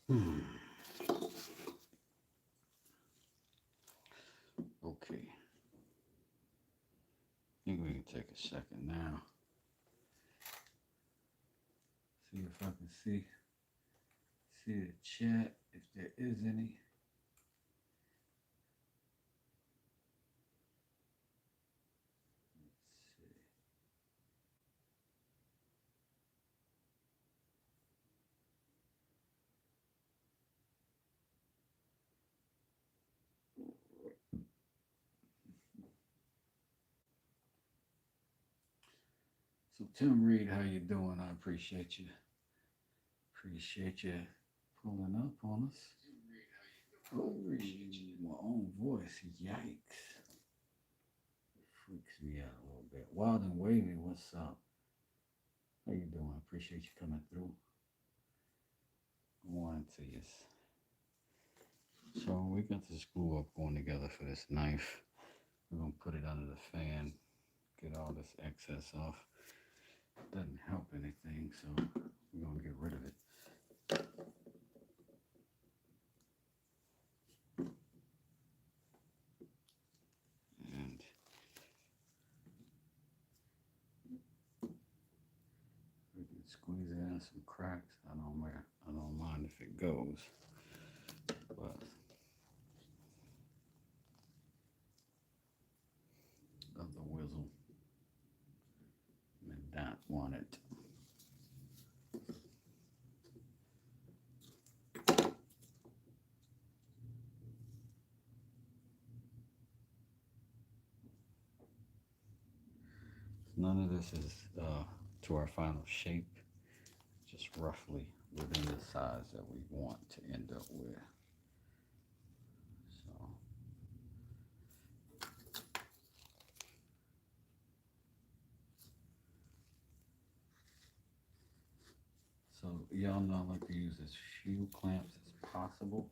Hmm. Okay. I think we can take a second now. See if I can see the chat if there is any. Let's see. So Tim Reed, how you doing? I appreciate you. Appreciate you pulling up on us. Oh, my own voice. Yikes. Freaks me out a little bit. Wild and wavy, what's up? How you doing? Appreciate you coming through. Good morning to you. So we got this glue up going together for this knife. We're gonna put it under the fan, get all this excess off. Doesn't help anything, so we're gonna get rid of it. And we can squeeze it in some cracks. I don't mind if it goes, but of the whizzle and not want it. None of this is to our final shape, just roughly within the size that we want to end up with. So y'all know I like to use as few clamps as possible.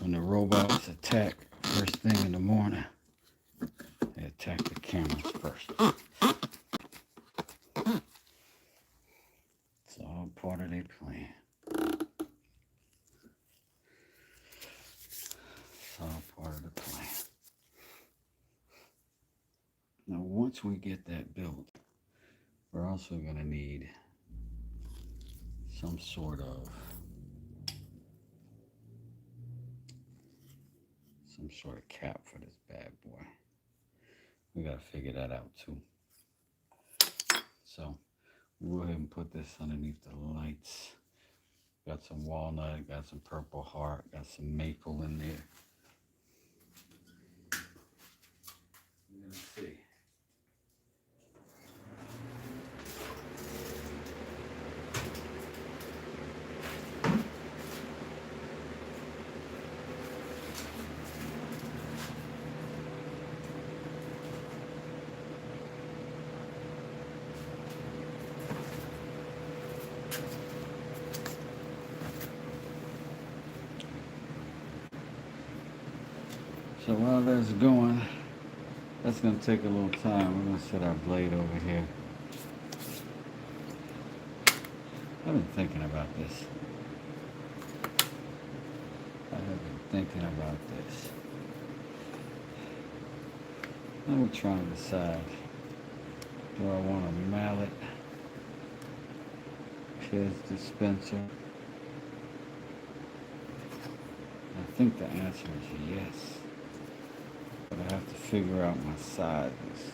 When the robots attack first thing in the morning, they attack the cameras first. It's all part of their plan. It's all part of the plan. Now, once we get that built, we're also going to need some sort of cap for this bad boy. We got to figure that out too. So we'll go ahead and put this underneath the lights. Got some walnut, got some purple heart, got some maple in there. We're gonna see. So while that's going, that's going to take a little time. We're going to set our blade over here. I've been thinking about this. I have been thinking about this. I'm trying to decide, do I want a mallet Fizz dispenser? I think the answer is yes. But I have to figure out my sizes.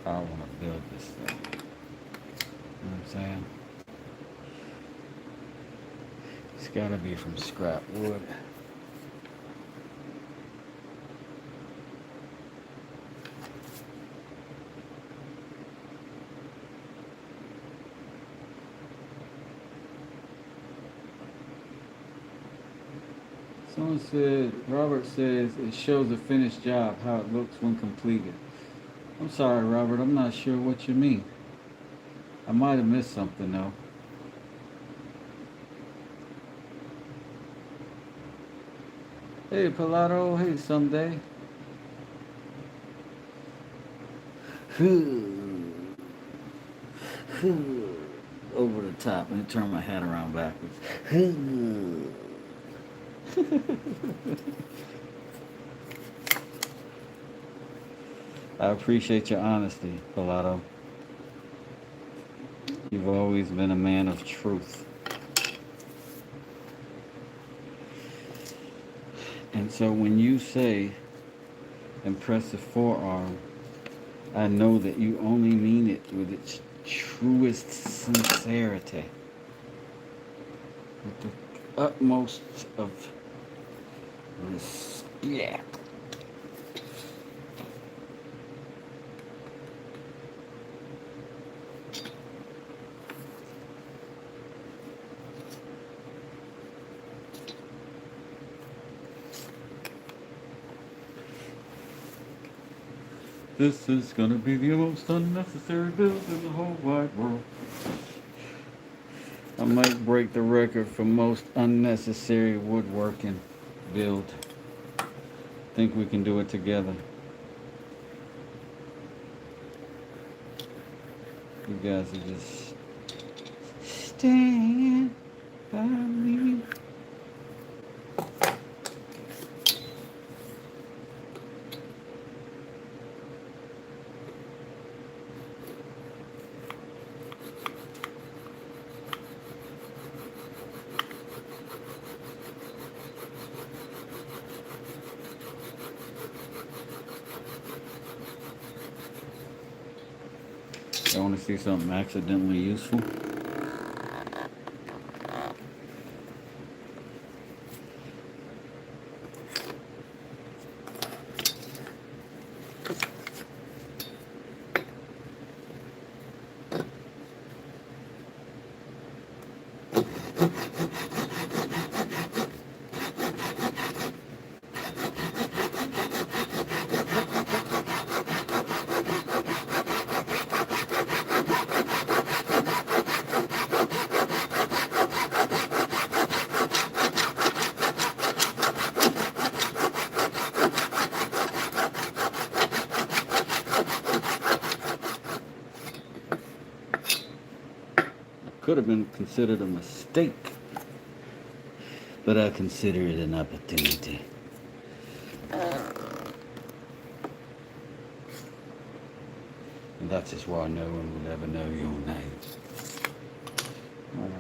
How I want to build this thing. You know what I'm saying? It's got to be from scrap wood. Someone said, Robert says it shows a finished job, how it looks when completed. I'm sorry, Robert, I'm not sure what you mean. I might have missed something though. Hey, Pilato. Hey, someday. Over the top. Let me turn my hat around backwards. I appreciate your honesty, Pilato. You've always been a man of truth. And so when you say impressive forearm, I know that you only mean it with its truest sincerity. With the utmost of respect. This is gonna be the most unnecessary build in the whole wide world. I might break the record for most unnecessary woodworking build. Think we can do it together. You guys are just stand by me. I want to see something accidentally useful. Could have been considered a mistake, but I consider it an opportunity. And that's just why no one will ever know your name. All right.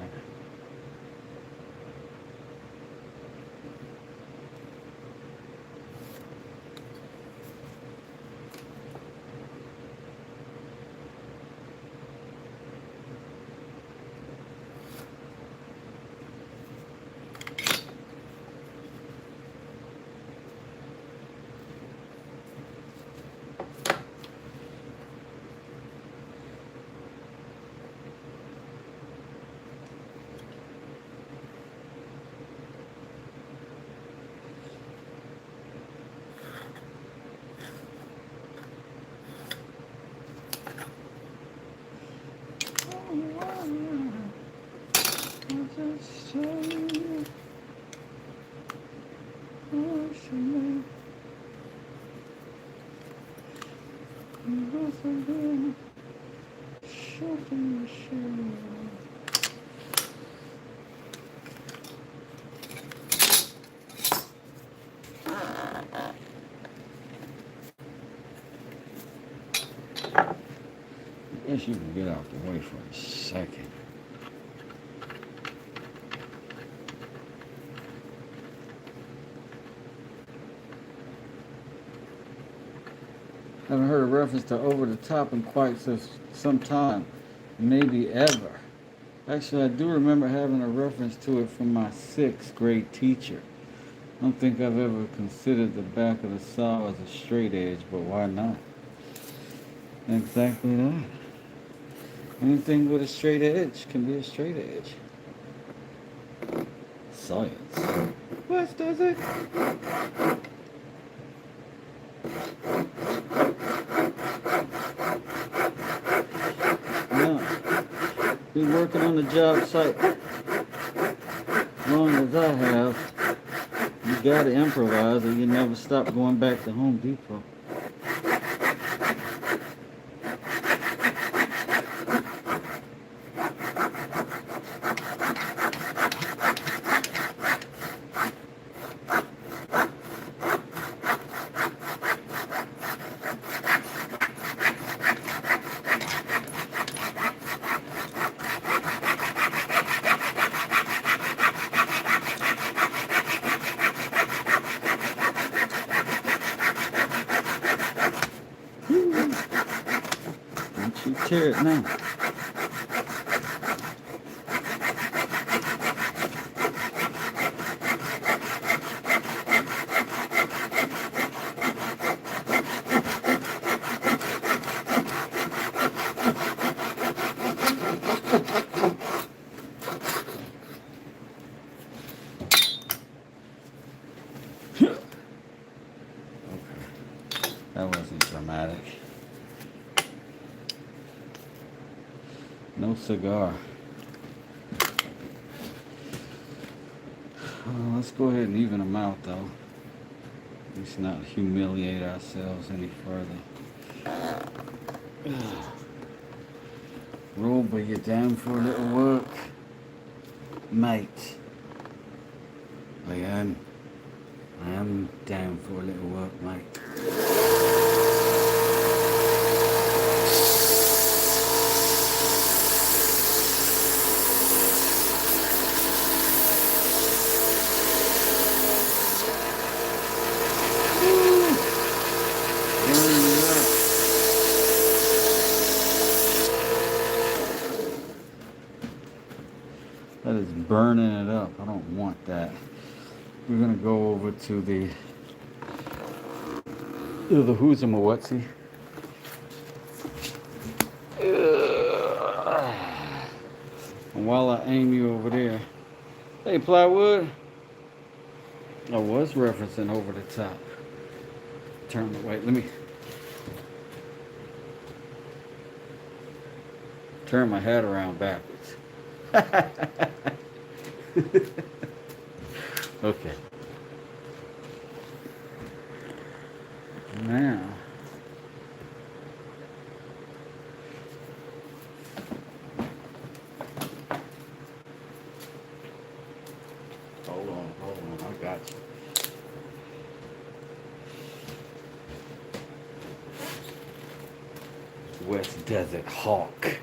I guess you can get out the way for a second. I haven't heard a reference to Over the Top in quite some time, maybe ever. Actually, I do remember having a reference to it from my 6th grade teacher. I don't think I've ever considered the back of the saw as a straight edge, but why not? Exactly that. Anything with a straight edge can be a straight edge. Science. What does it? Now, been working on the job site as long as I have. You gotta improvise or you never stop going back to Home Depot. Don't you tear it now. That wasn't dramatic. No cigar. Let's go ahead and even them out though. Let's not humiliate ourselves any further. Roll, but you're down for a little work, mate. I am down for a little work, mate. That is burning it up. I don't want that. We're gonna go over to the Whoozamawatsie. And while I aim you over there, hey Plywood, I was referencing over the top. Turn the wait. Let me turn my head around backwards. Okay. Now, hold on, I got you. West Desert Hawk.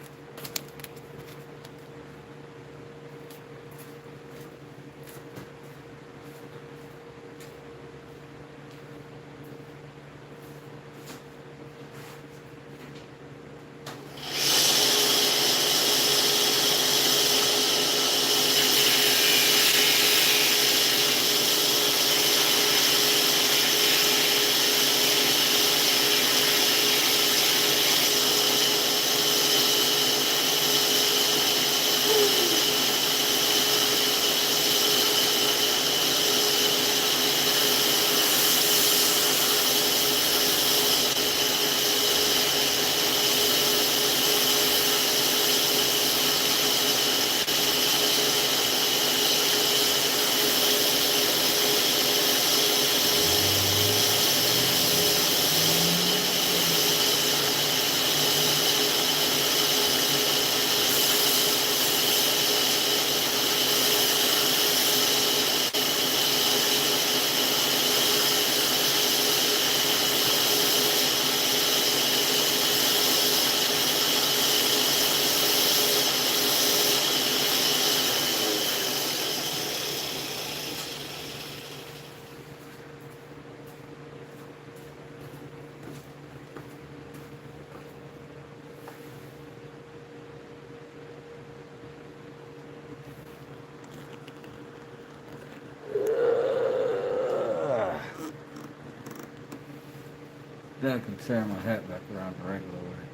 Then I can turn my hat back around the regular way.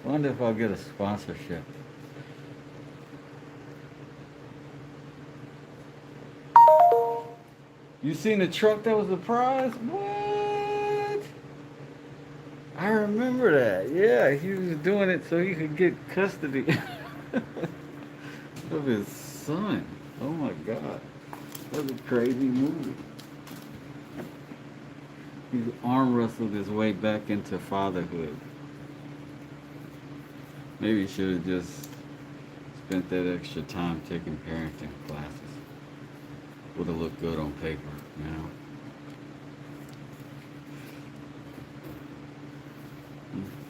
Wonder if I'll get a sponsorship. You seen the truck that was the prize? What? I remember that. Yeah, he was doing it so he could get custody of his son. Oh my God. was a crazy movie. He arm wrestled his way back into fatherhood. Maybe he should have just spent that extra time taking parenting classes. Would have looked good on paper, you know.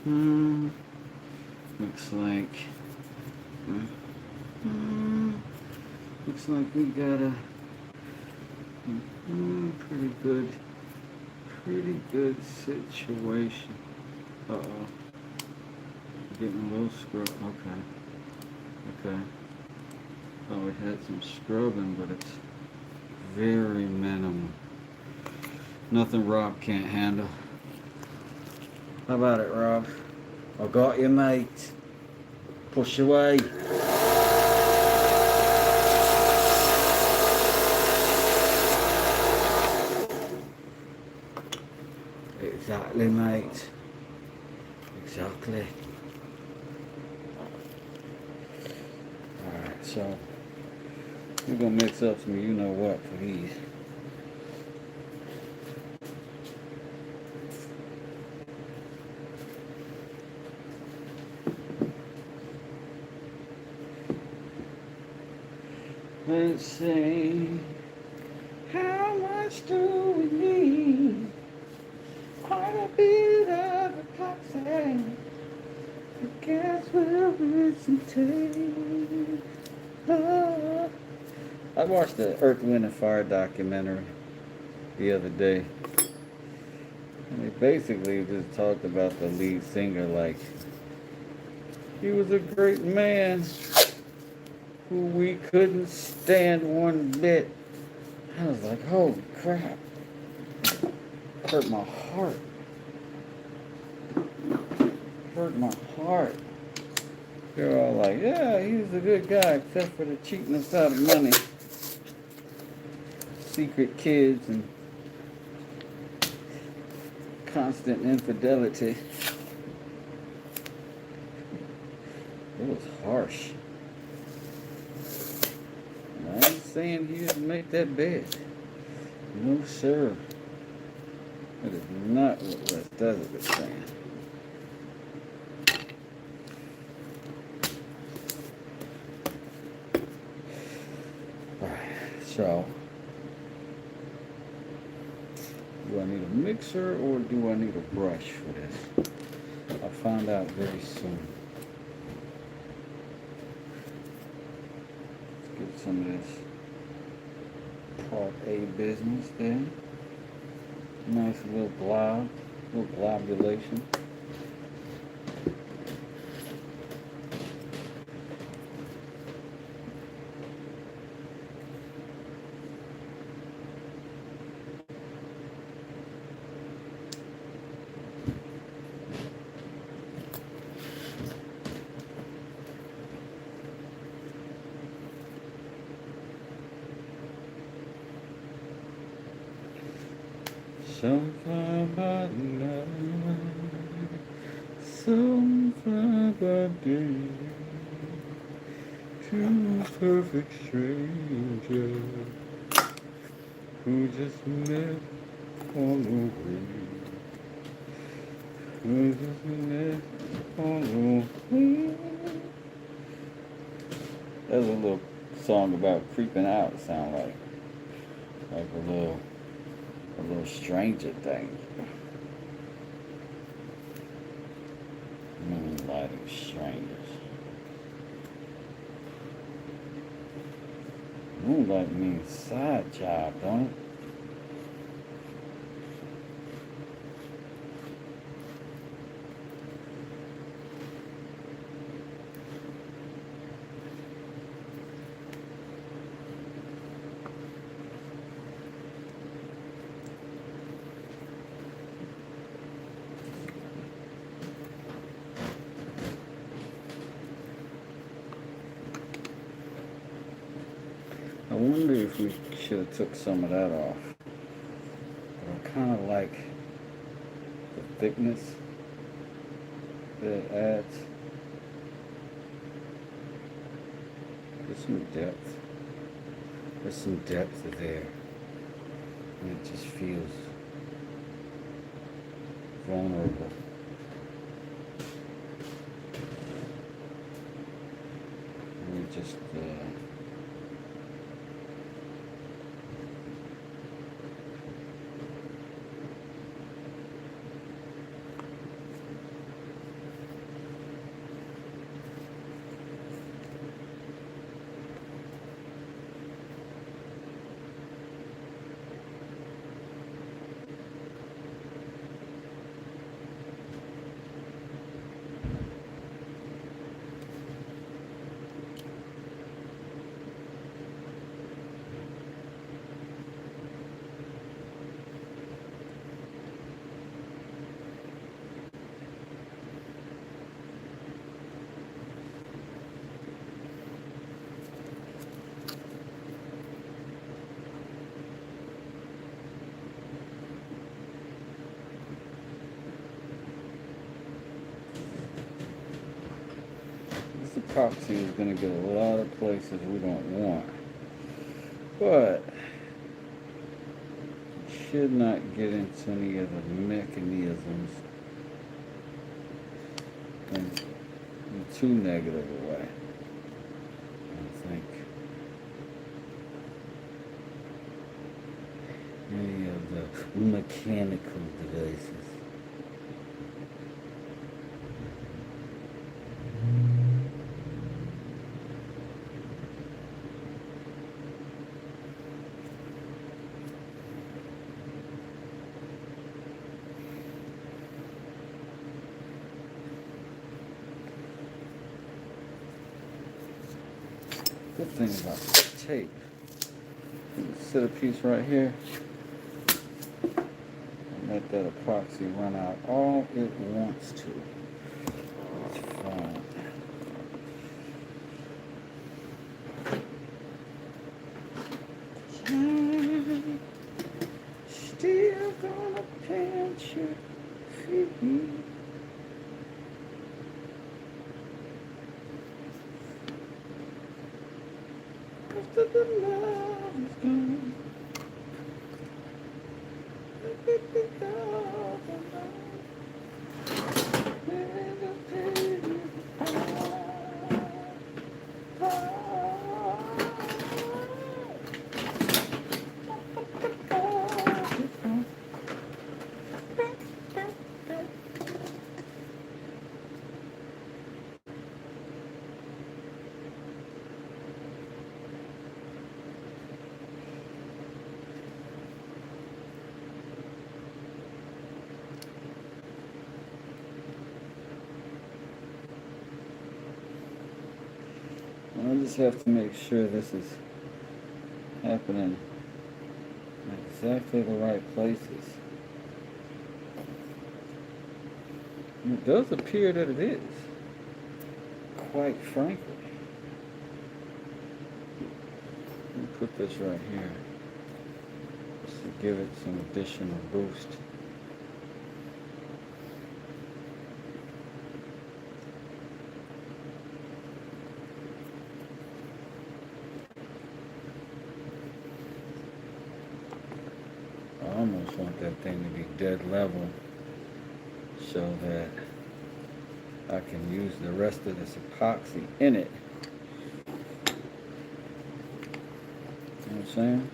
Hmm. Looks like. Hmm. Looks like we got a pretty good situation. Uh oh. Getting a little scrub. Okay. Oh, we had some scrubbing, but it's very minimal. Nothing Rob can't handle. How about it, Rob? I got you, mate. Push away. Exactly, mate. Exactly. Alright, so we're gonna mix up some you know what for these. Let's see. How much do we need? Quite a bit of epoxy. I guess we'll rinse and take. Oh. I watched the Earth, Wind and Fire documentary the other day. And they basically just talked about the lead singer like he was a great man who we couldn't stand one bit. I was like, holy crap. Hurt my heart. Hurt my heart. They're all like, yeah, he was a good guy except for the cheating us out of money. Secret kids and constant infidelity. It was harsh. And I ain't saying he didn't make that bed. No, sir. That is not what West Desert is saying. Alright, so do I need a mixer or do I need a brush for this? I'll find out very soon. Let's get some of this Part A business there. Nice little globulation. Some fly by night, some fly by day, two perfect strangers who just met on the way, who just met on the way. That's a little song about creeping out, sound like a little stranger thing. Moonlighting strangers. Moonlight means side job, don't it? I wonder if we should have took some of that off. But I kind of like the thickness that it adds. Get some depth. There's some depth there, and it just feels vulnerable. And we just this epoxy is going to get a lot of places we don't want, but it should not get into any of the mechanisms in too negative a way, I think. Any of the mechanical devices. Good thing about this tape, you set a piece right here and let that epoxy run out all it wants to. It's fine. I'm still gonna pinch your feet. After the love is gone, let me go I just have to make sure this is happening in exactly the right places. And it does appear that it is, quite frankly. Let me put this right here just to give it some additional boost. I almost want that thing to be dead level so that I can use the rest of this epoxy in it. You know what I'm saying?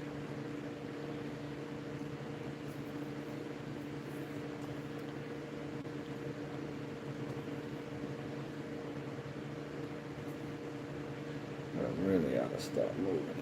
But I really ought to start moving it.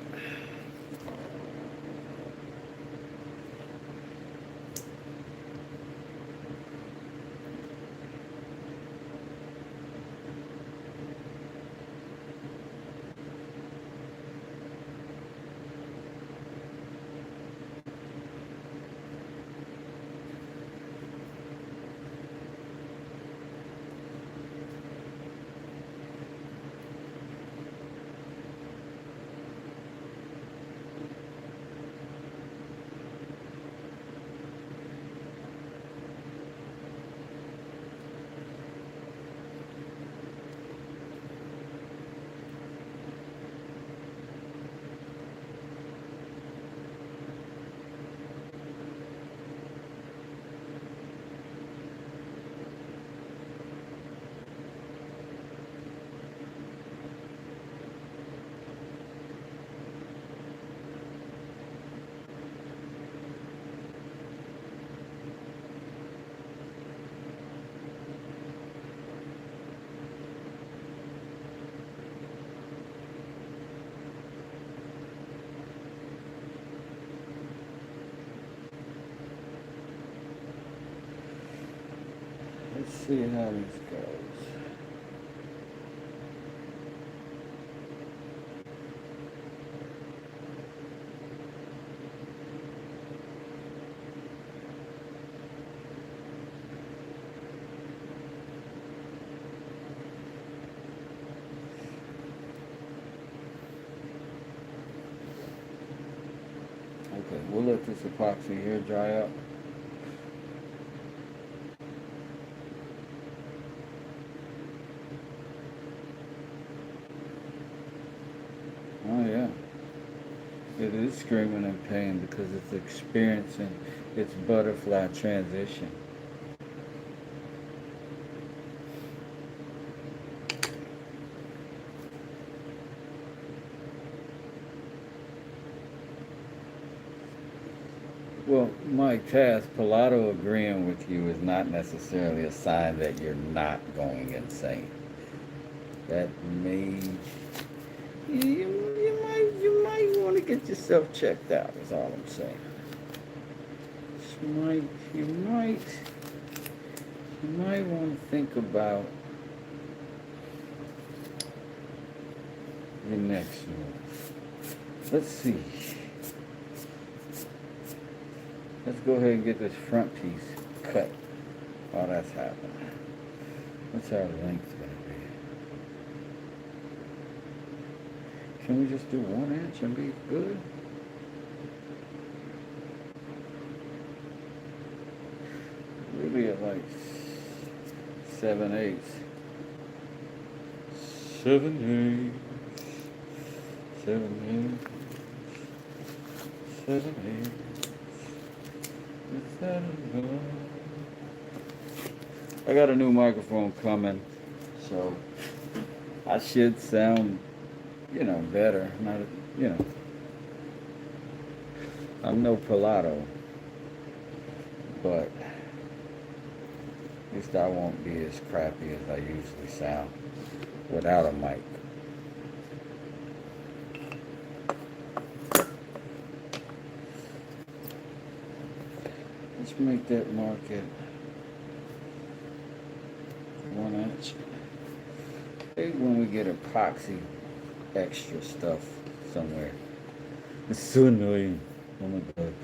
see how this goes. Okay, we'll let this epoxy here dry up. Oh yeah, it is screaming in pain because it's experiencing its butterfly transition. Well, Mike Tass, Pilato agreeing with you is not necessarily a sign that you're not going insane. That may you might want to get yourself checked out. Is all I'm saying. You might want to think about your next move. Let's see. Let's go ahead and get this front piece cut while that's happening. What's our length going to be? Can we just do 1 inch and be good? Maybe at like 7/8. 7/8. 7/8. 7/8. I got a new microphone coming, so I should sound, better. Not, I'm no Pilato, but at least I won't be as crappy as I usually sound without a mic. Let's make that mark at 1 inch. Maybe when we get epoxy extra stuff somewhere. It's so annoying. Oh my god.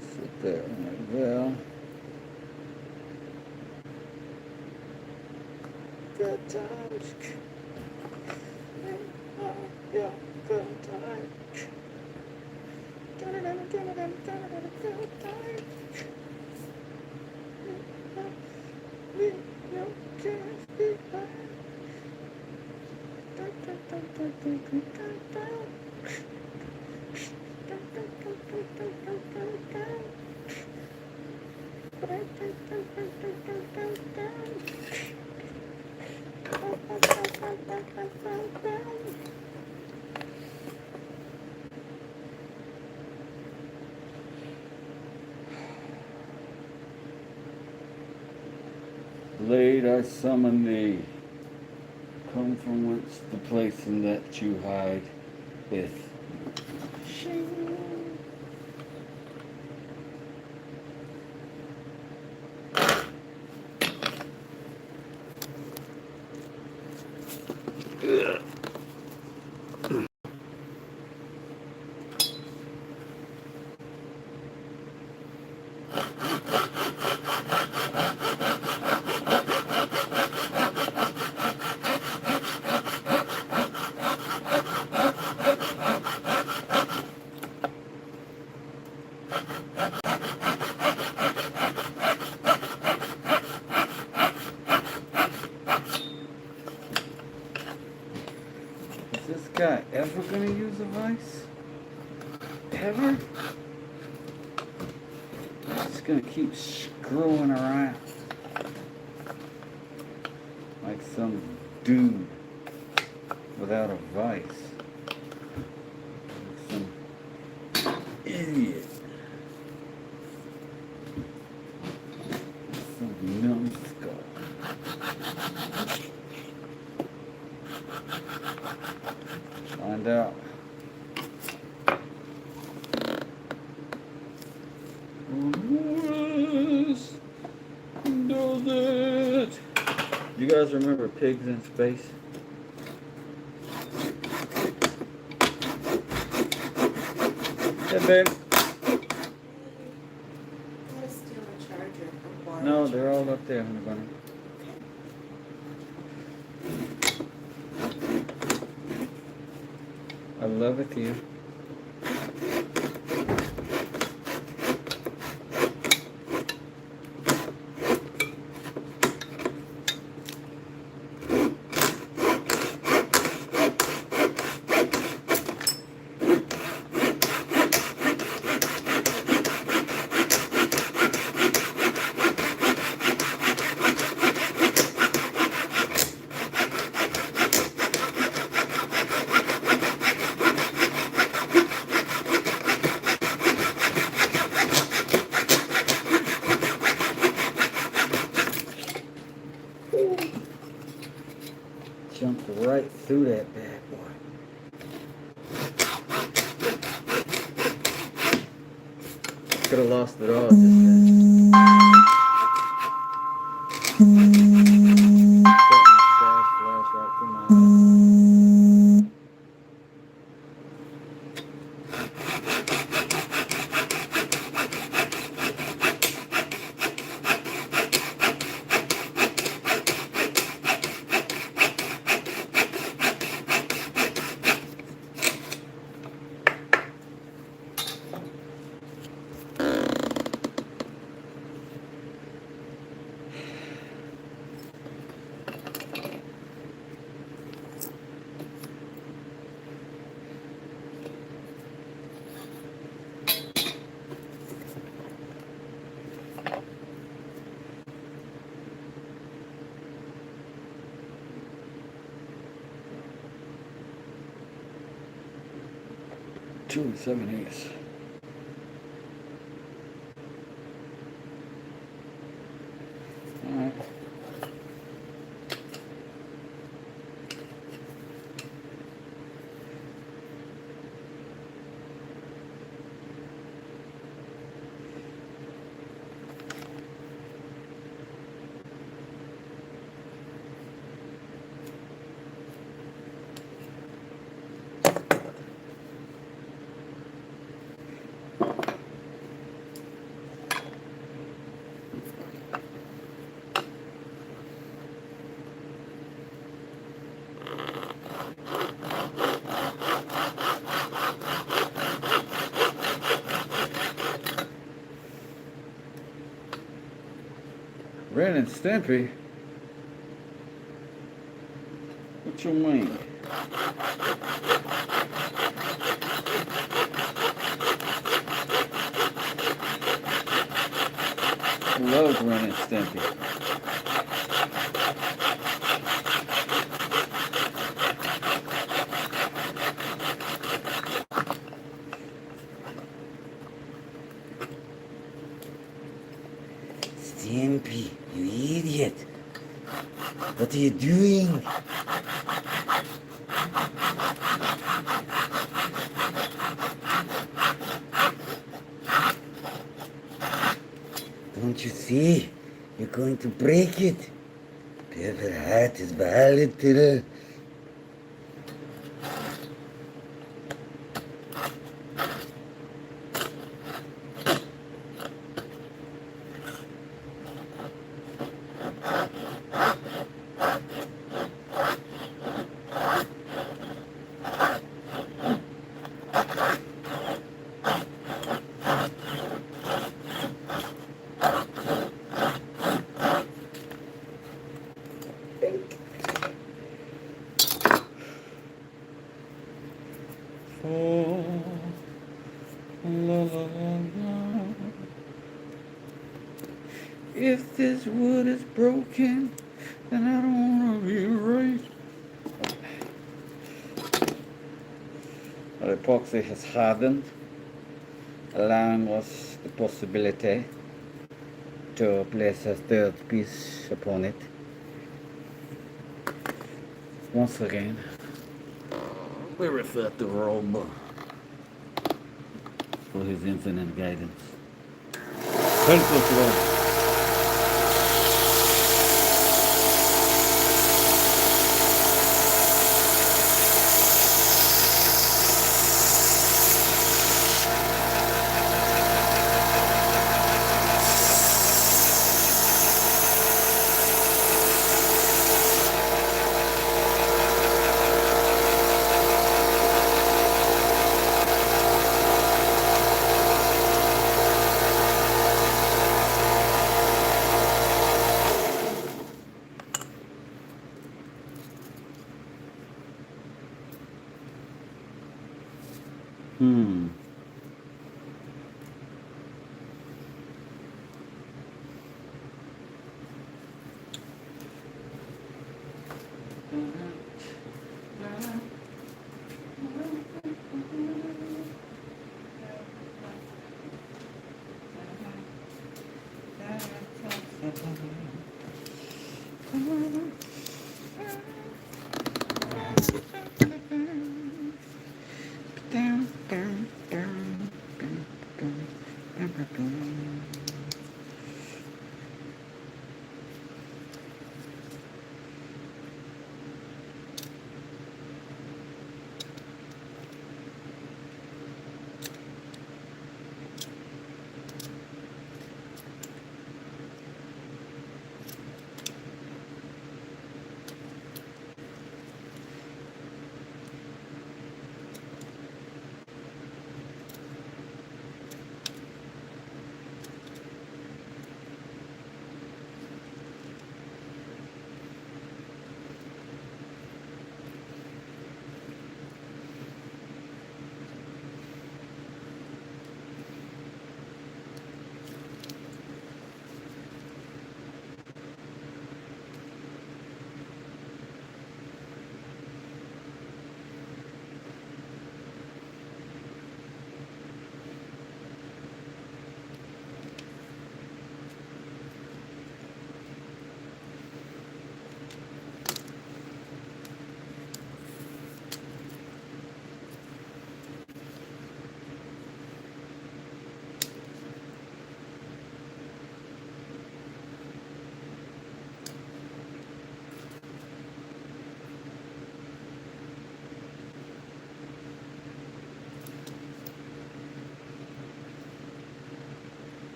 Sit there like that. Good times. Yeah, good times. Good times. Late I summon thee. Come from whence the place and that you hide with. Is this guy ever gonna use a vice? Ever? He's just gonna keep screwing around like some dude without a vice. Like some idiot. Some numbskull. Find out. You guys remember Pigs in Space? Hey, babe. Gotta steal a charger or borrow No, a they're all charger. up there, honey bunny. I love it you. Jumped right through that bad boy. Could have lost it all just then. Got my flash right through my eye. Two and 7/8. All right. Ren and Stimpy? What you mean? I love Ren and Stimpy. Stimpy, you idiot. What are you doing? Don't you see? You're going to break it. Pepper Hat is volatile. Oh, la, la, la, la. If this wood is broken, then I don't want to be right. The epoxy has hardened, allowing us the possibility to place a third piece upon it. Once again, we refer to Rob for his infinite guidance. Help us, Lord. Hmm.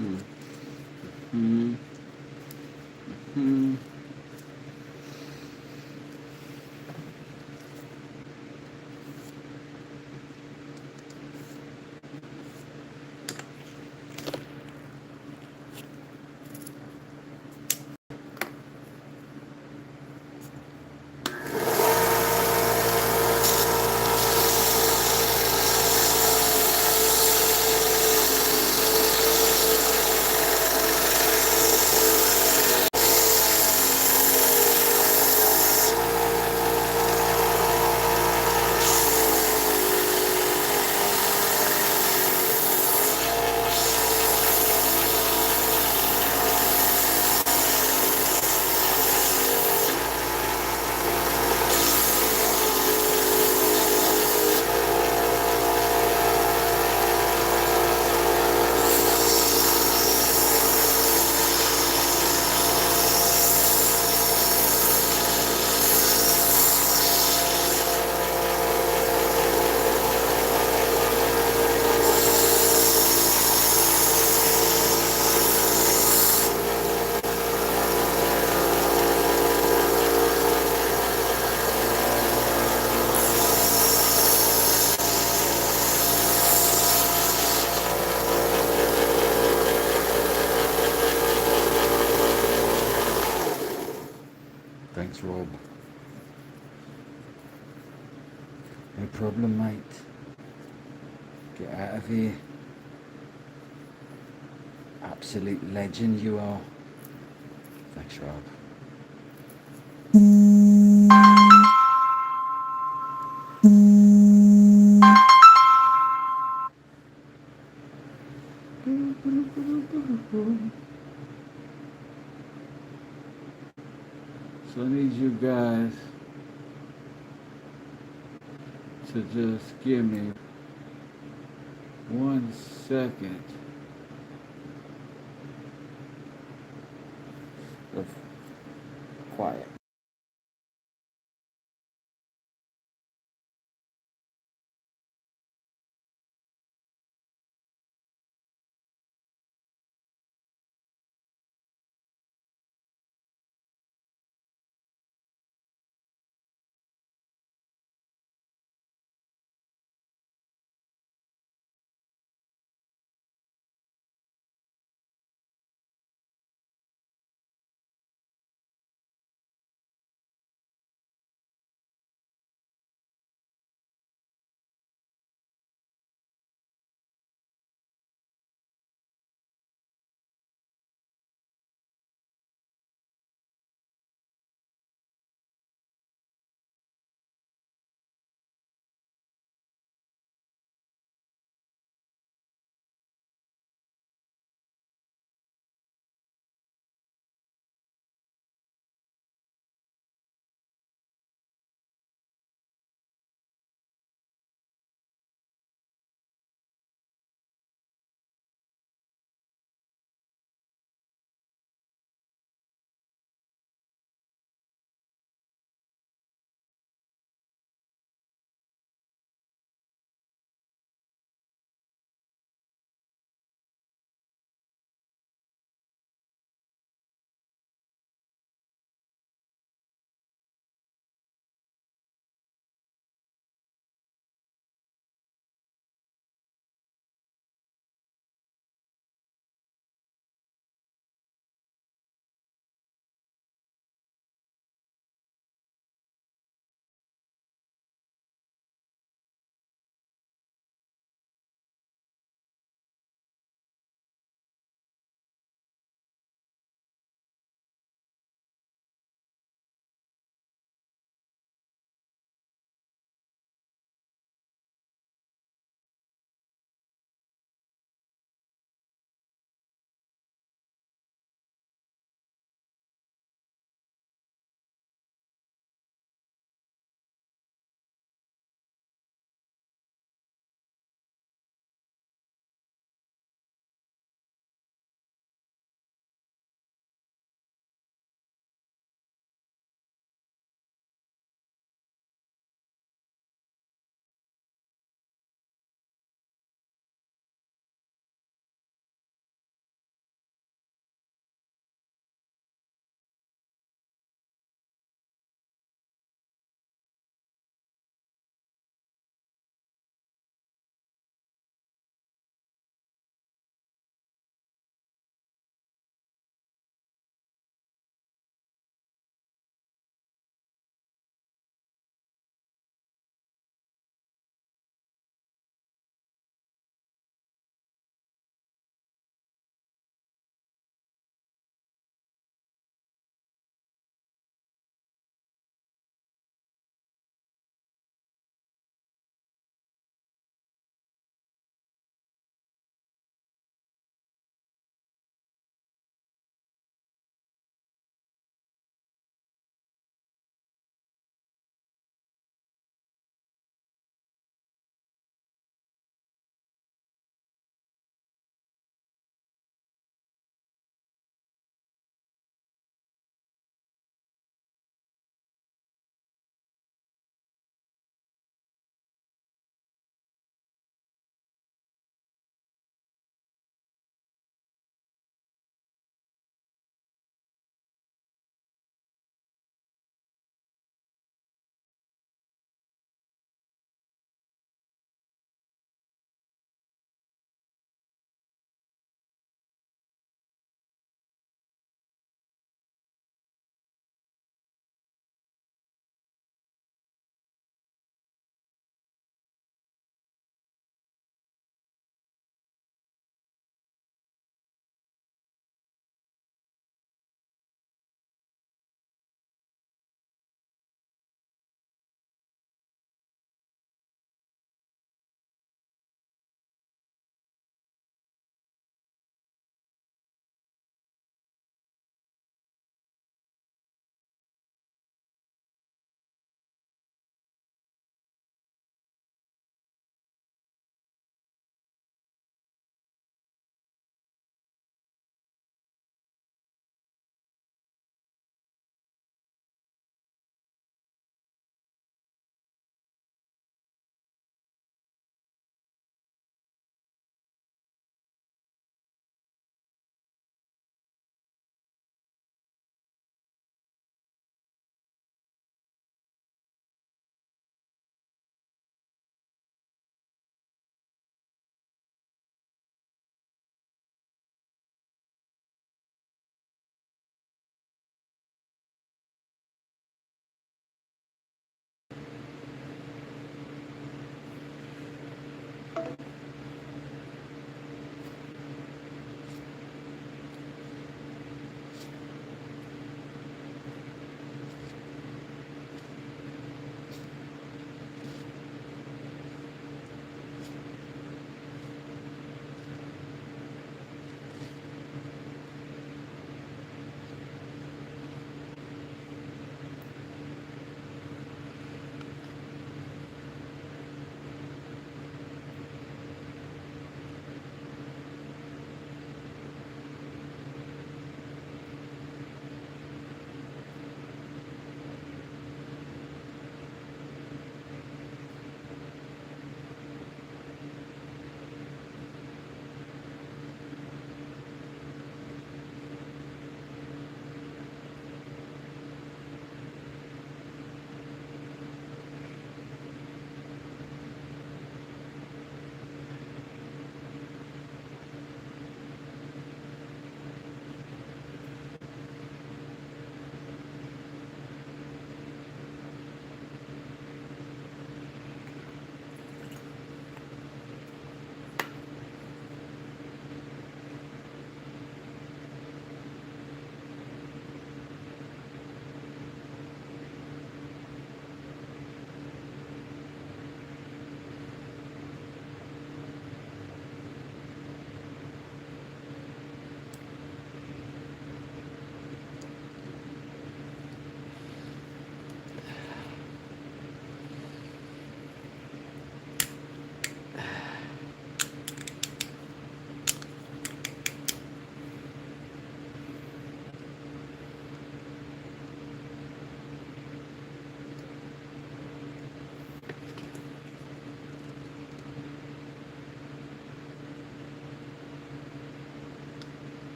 Hmm. Hmm. Hmm. Thanks, Rob. No problem, mate. Get out of here. Absolute legend you are. Thanks, Rob. So I need you guys to just give me 1 second of quiet.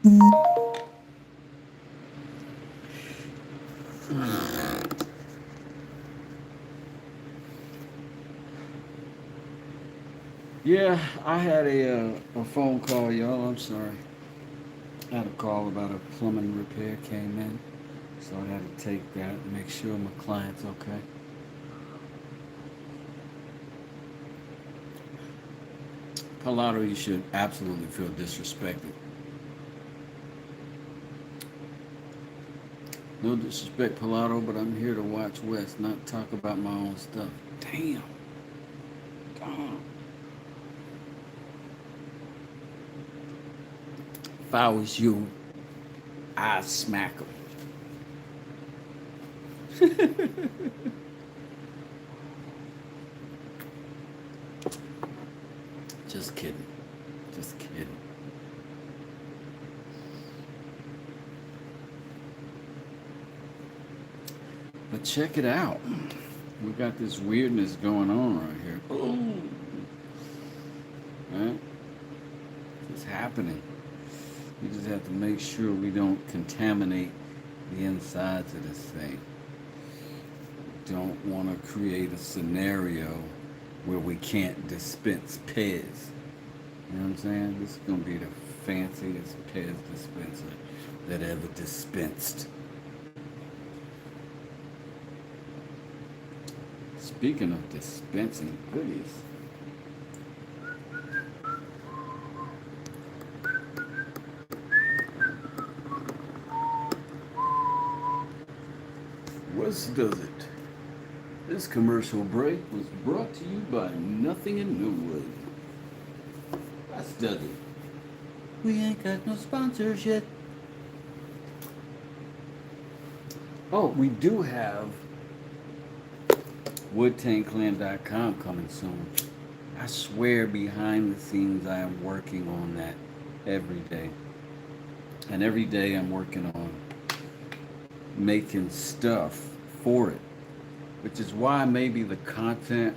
Yeah, I had a phone call, y'all. I'm sorry. I had a call about a plumbing repair came in, so I had to take that and make sure my client's okay. Pilato, you should absolutely feel disrespected. No disrespect, Pilato, but I'm here to watch West, not talk about my own stuff. Damn. Damn. If I was you, I'd smack him. Just kidding. Just kidding. But check it out. We got this weirdness going on right here. Ooh. Right? It's happening. We just have to make sure we don't contaminate the insides of this thing. Don't want to create a scenario where we can't dispense Pez. You know what I'm saying? This is going to be the fanciest Pez dispenser that ever dispensed. Speaking of dispensing goodies, West does it. This commercial break was brought to you by Nothing in Newwood. West does it. We ain't got no sponsors yet. Oh, we do have woodtankland.com coming soon. I swear behind the scenes I am working on that every day. And every day I'm working on making stuff for it. Which is why maybe the content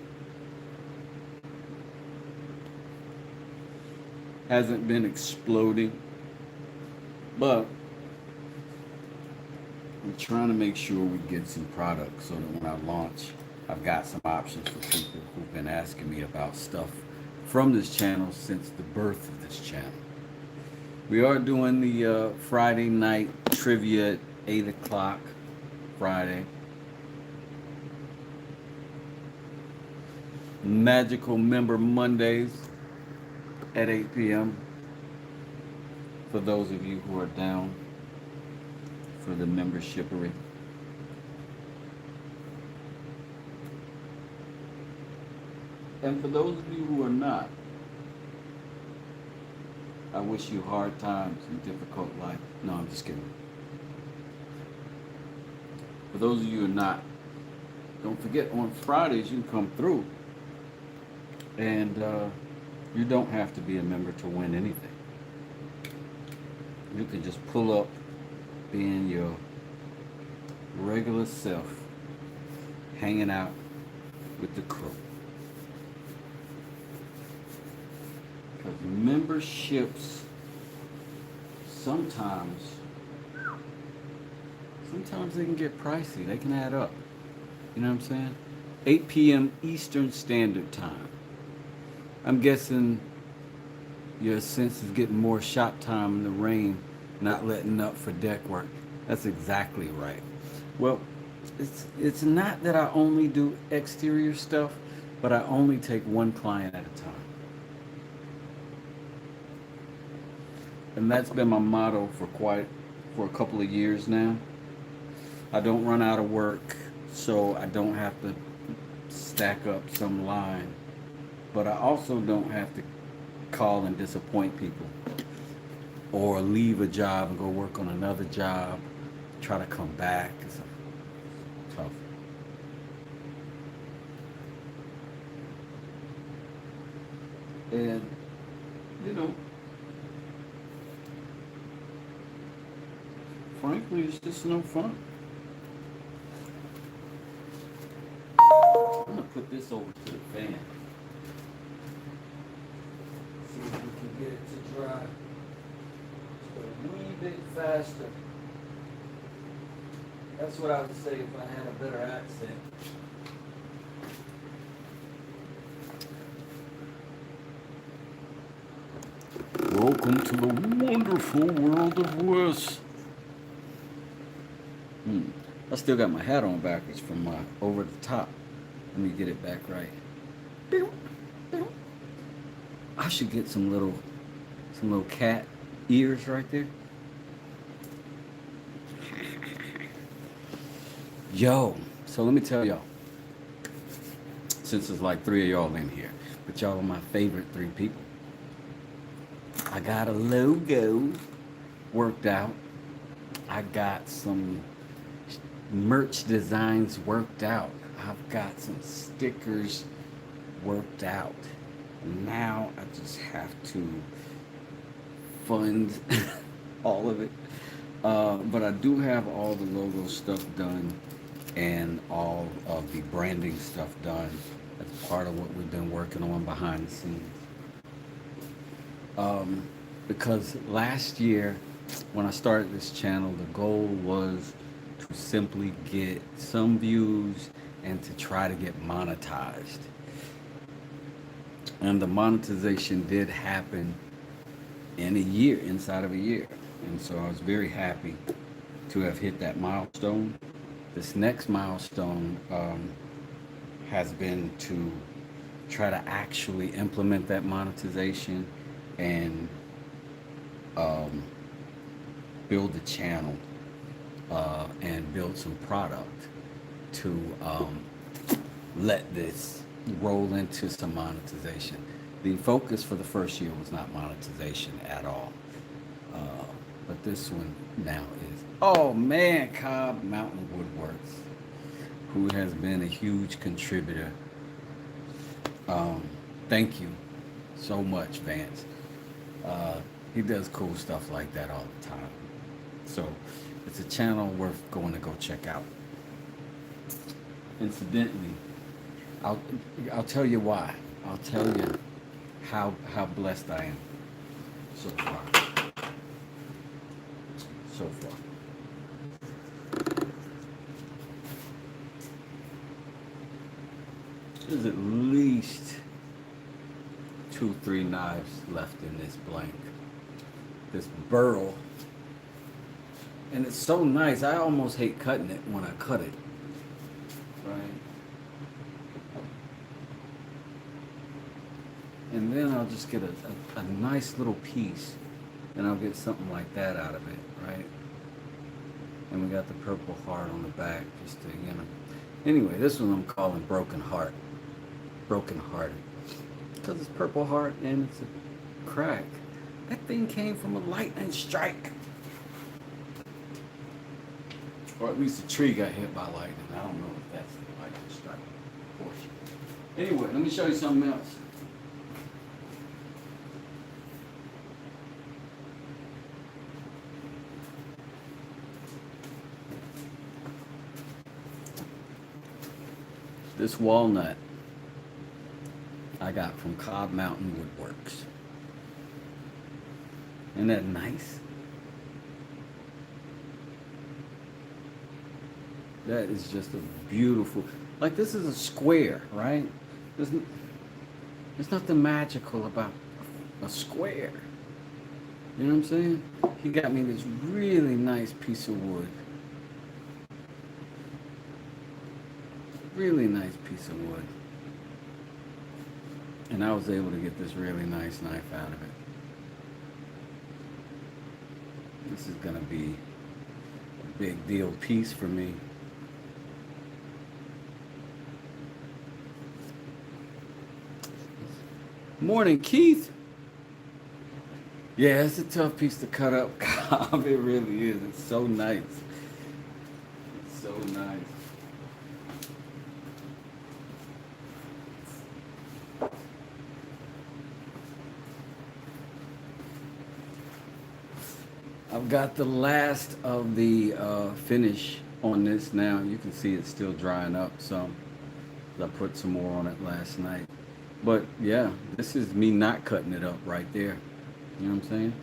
hasn't been exploding. But I'm trying to make sure we get some products so that when I launch, I've got some options for people who've been asking me about stuff from this channel since the birth of this channel. We are doing the Friday night trivia at 8 o'clock Friday. Magical Member Mondays at 8 p.m. for those of you who are down for the membershipery. And for those of you who are not, I wish you hard times and difficult life. No, I'm just kidding. For those of you who are not, don't forget on Fridays you can come through. And you don't have to be a member to win anything. You can just pull up being your regular self, hanging out with the crew. Because memberships sometimes they can get pricey. They can add up. You know what I'm saying? 8 p.m. Eastern Standard Time. I'm guessing your sense is getting more shop time in the rain, not letting up for deck work. That's exactly right. Well, it's not that I only do exterior stuff, but I only take one client at a time. And that's been my motto for a couple of years now. I don't run out of work, so I don't have to stack up some line. But I also don't have to call and disappoint people or leave a job and go work on another job, try to come back. It's tough. And, you know, frankly, it's just no fun. I'm gonna put this over to the fan. See if we can get it to dry. So bit faster. That's what I would say if I had a better accent. Welcome to the wonderful world of Wes. I still got my hat on backwards from my over the top. Let me get it back right. I should get some little cat ears right there. Yo, so let me tell y'all, since there's like 3 of y'all in here, but y'all are my favorite 3 people. I got a logo worked out. I got some merch designs worked out. I've got some stickers worked out. Now I just have to fund all of it. But I do have all the logo stuff done and all of the branding stuff done. That's part of what we've been working on behind the scenes. Because last year when I started this channel, the goal was to simply get some views and to try to get monetized. And the monetization did happen in a year, inside of a year. And so I was very happy to have hit that milestone. This next milestone has been to try to actually implement that monetization and build a channel and build some product to let this roll into some monetization. The focus for the first year was not monetization at all. But this one now is, oh man, Cobb Mountain Woodworks, who has been a huge contributor. Thank you so much, Vance. He does cool stuff like that all the time. So it's a channel worth going to go check out. Incidentally, I'll tell you why. I'll tell you how blessed I am so far. So far. There's at least 2-3 knives left in this blank. This burl. And it's so nice. I almost hate cutting it when I cut it. Right? And then I'll just get a nice little piece. And I'll get something like that out of it, right? And we got the Purple Heart on the back, just to, you know. Anyway, this one I'm calling Broken Heart. Broken Hearted. Because it's Purple Heart and it's a crack. That thing came from a lightning strike. Or at least the tree got hit by lightning. I don't know if that's the lightning strike portion. Anyway, let me show you something else. This walnut I got from Cobb Mountain Woodworks. Isn't that nice? That is just a beautiful, like this is a square, right? There's nothing magical about a square. You know what I'm saying? He got me this really nice piece of wood. Really nice piece of wood. And I was able to get this really nice knife out of it. This is gonna be a big deal piece for me. Morning, Keith. Yeah, it's a tough piece to cut up, Cobb. It really is. It's so nice. It's so nice. I've got the last of the finish on this now. You can see it's still drying up some. I put some more on it last night. But yeah, this is me not cutting it up right there. You know what I'm saying?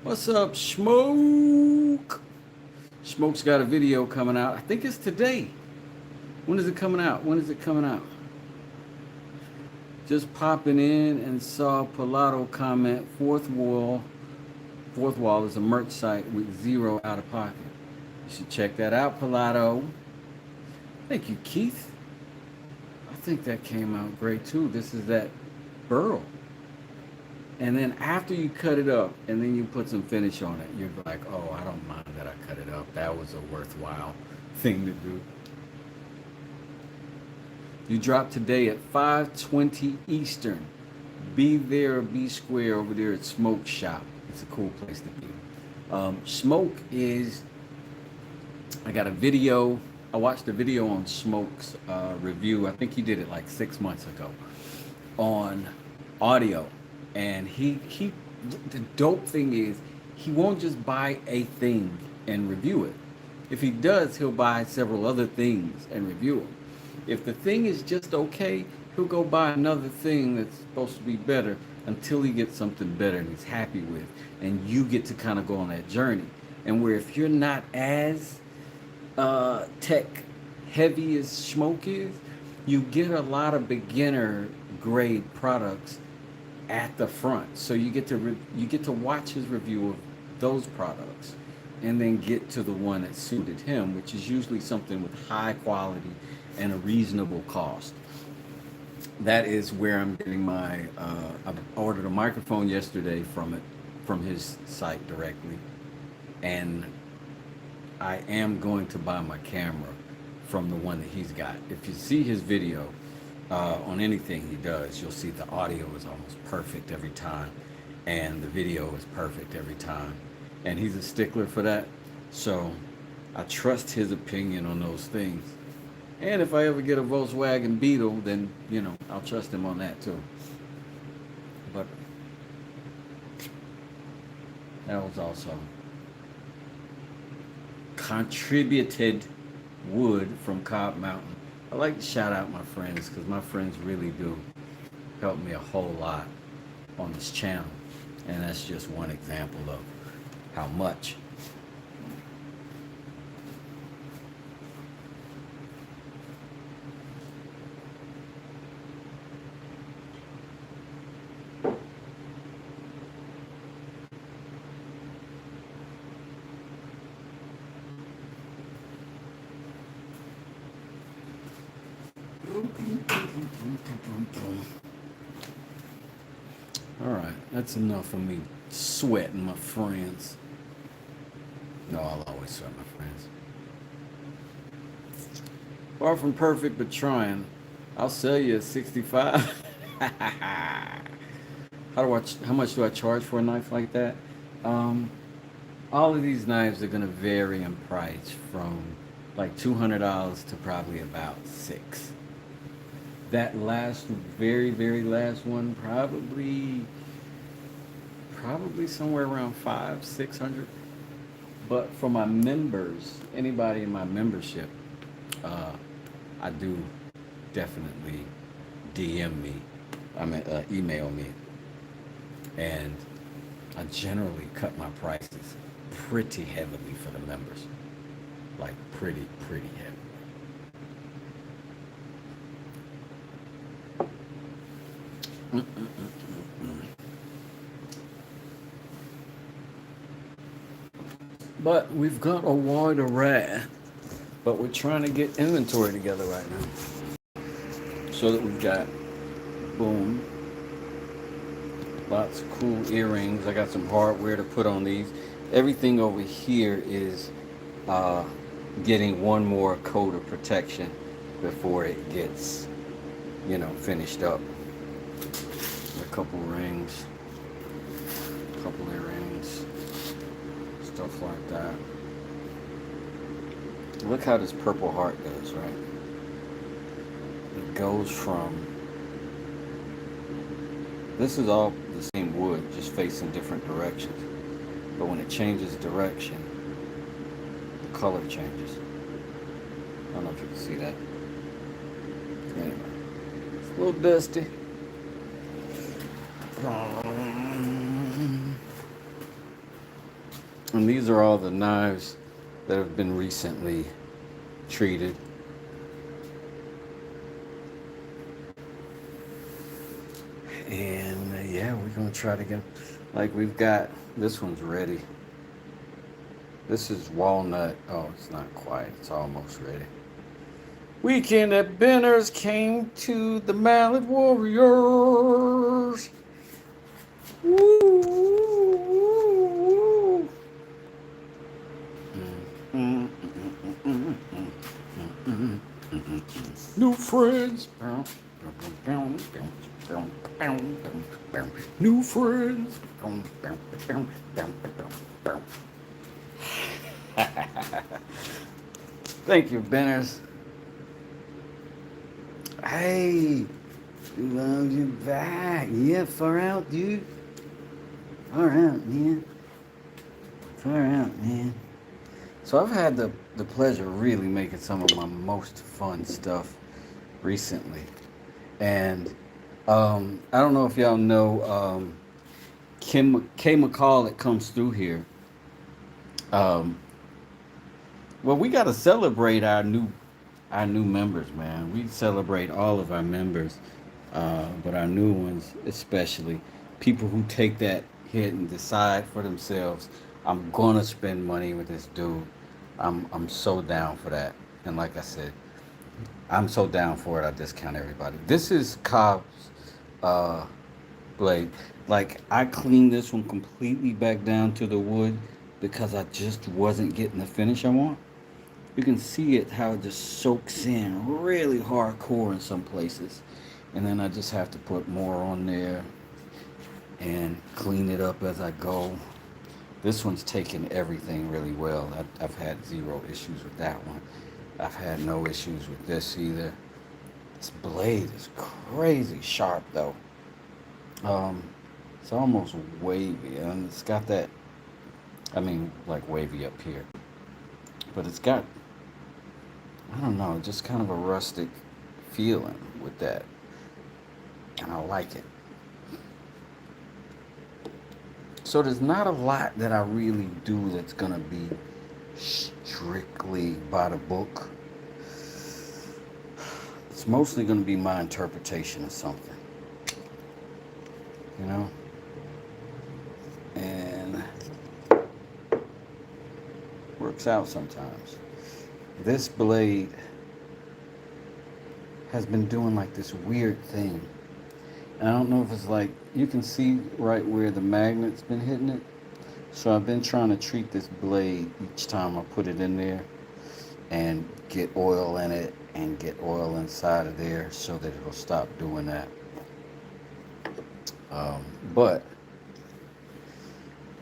What's up, Smoke? Smoke's got a video coming out. I think it's today. When is it coming out? When is it coming out? Just popping in and saw Pilato comment, Fourth Wall. Fourth Wall is a merch site with zero out of pocket. You should check that out, Pilato. Thank you, Keith. I think that came out great too. This is that burl. And then after you cut it up and then you put some finish on it, you're like, oh, I don't mind that I cut it up. That was a worthwhile thing to do. You drop today at 5:20 Eastern. Be there or be square over there at Smoke Shop. It's a cool place to be. Smoke is, I got a video. I watched a video on Smoke's review. I think he did it like 6 months ago on audio. And he the dope thing is he won't just buy a thing and review it. If he does, he'll buy several other things and review them. If the thing is just okay, he'll go buy another thing that's supposed to be better until he gets something better and he's happy with. And you get to kind of go on that journey. And where if you're not as tech heavy as Smoke is, you get a lot of beginner grade products at the front. So you get to watch his review of those products and then get to the one that suited him, which is usually something with high quality and a reasonable cost. That is where I'm getting my I ordered a microphone yesterday from his site directly, and I am going to buy my camera from the one that he's got. If you see his video on anything he does, you'll see the audio is almost perfect every time and the video is perfect every time, and he's a stickler for that. So I trust his opinion on those things. And if I ever get a Volkswagen Beetle, then, you know, I'll trust him on that too. But that was also contributed wood from Cobb Mountain. I like to shout out my friends because my friends really do help me a whole lot on this channel. And that's just one example of how much. All right, that's enough of me sweating my friends. No, I'll always sweat my friends. Far from perfect, but trying. I'll sell you a 65. How much do I charge for a knife like that? All of these knives are gonna vary in price from like $200 to probably about $600. That last, very, very last one, probably somewhere around $500-600. But for my members, anybody in my membership, I do definitely DM me, email me, and I generally cut my prices pretty heavily for the members, like pretty heavy. But we've got a wide array, but we're trying to get inventory together right now so that we've got, boom, lots of cool earrings. I got some hardware to put on these. Everything over here is getting one more coat of protection before it gets, you know, finished up. A couple rings, a couple earrings, stuff like that. Look how this Purple Heart does, right? It goes from, this is all the same wood, just facing different directions. But when it changes direction, the color changes. I don't know if you can see that. Anyway, it's a little dusty. And these are all the knives that have been recently treated. And yeah, we're gonna try to get, like, we've got this one's ready. This is walnut. Oh, it's not quite. It's almost ready. Weekend at Benner's came to the Mallet Warriors. Woo, woo, woo, woo. New friends. New friends. Thank you, Benners. Hey, love you back. Yeah, far out, dude. Far out, man. Far out, man. So I've had the pleasure of really making some of my most fun stuff recently. And I don't know if y'all know Kim K McCall that comes through here. Um, well, we got to celebrate our new members, man. We celebrate all of our members, but our new ones especially. People who take that hit and decide for themselves, I'm gonna spend money with this dude. I'm so down for that. And like I said, I'm so down for it. I discount everybody. This is Cobb's uh, blade. Like, I cleaned this one completely back down to the wood because I just wasn't getting the finish I want. You can see it how it just soaks in really hardcore in some places. And then I just have to put more on there and clean it up as I go. This one's taken everything really well. I've had zero issues with that one. I've had no issues with this either. This blade is crazy sharp though. It's almost wavy, and it's got that, I mean, like wavy up here. But it's got, I don't know, just kind of a rustic feeling with that. And I like it. So there's not a lot that I really do that's gonna be strictly by the book. It's mostly gonna be my interpretation of something, you know? And works out sometimes. This blade has been doing like this weird thing. And I don't know if it's like, you can see right where the magnet's been hitting it. So I've been trying to treat this blade each time I put it in there and get oil in it and get oil inside of there so that it'll stop doing that. But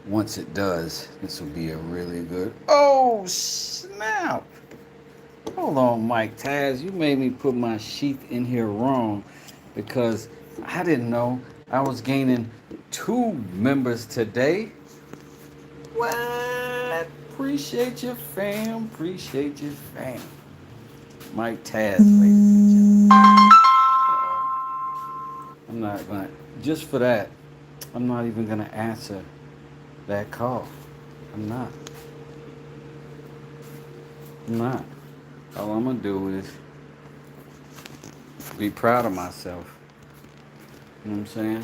once it does, this will be a really good, oh snap. Hold on, Mike Taz, you made me put my sheath in here wrong because I didn't know I was gaining 2 members today. What? Appreciate you, fam. Appreciate you, fam. Mike Taz, ladies and gentlemen. I'm not gonna, just for that, I'm not even gonna answer that call. I'm not. All I'm gonna do is be proud of myself. You know what I'm saying?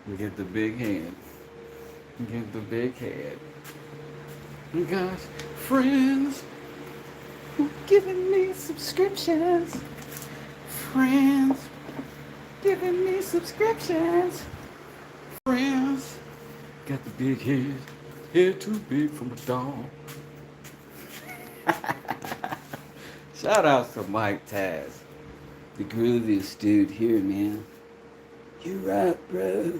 And get the big head. Get the big head. You guys, friends who giving me subscriptions. Friends giving me subscriptions. Friends got the big head. Head too big from a dog. Shout out to Mike Taz, the grooviest dude here, man. You rock, bro.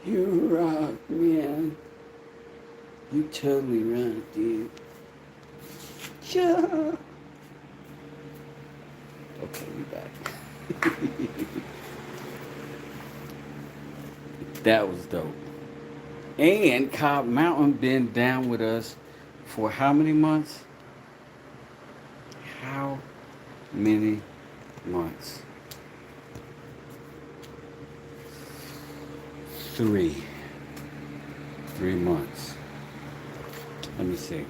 You rock, man. You totally rock, dude. Yeah. Okay, we back. That was dope. And Cobb Mountain been down with us for how many months? How many months? 3 months. Let me see.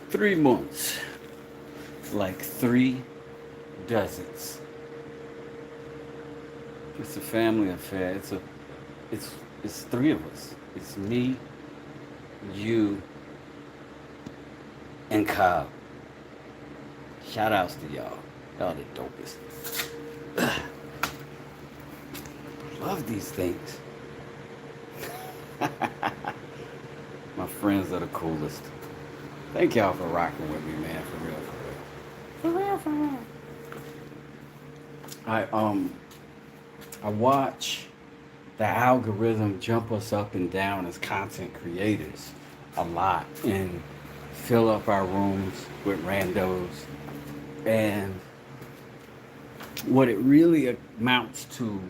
3 months. Like 3 dozens. It's a family affair. It's 3 of us. It's me, you, and Kyle. Shout outs to y'all. Y'all the dopest. Love these things. My friends are the coolest. Thank y'all for rocking with me, man. For real, for real. For real, for real. I watch the algorithm jump us up and down as content creators a lot and fill up our rooms with randos. And what it really amounts to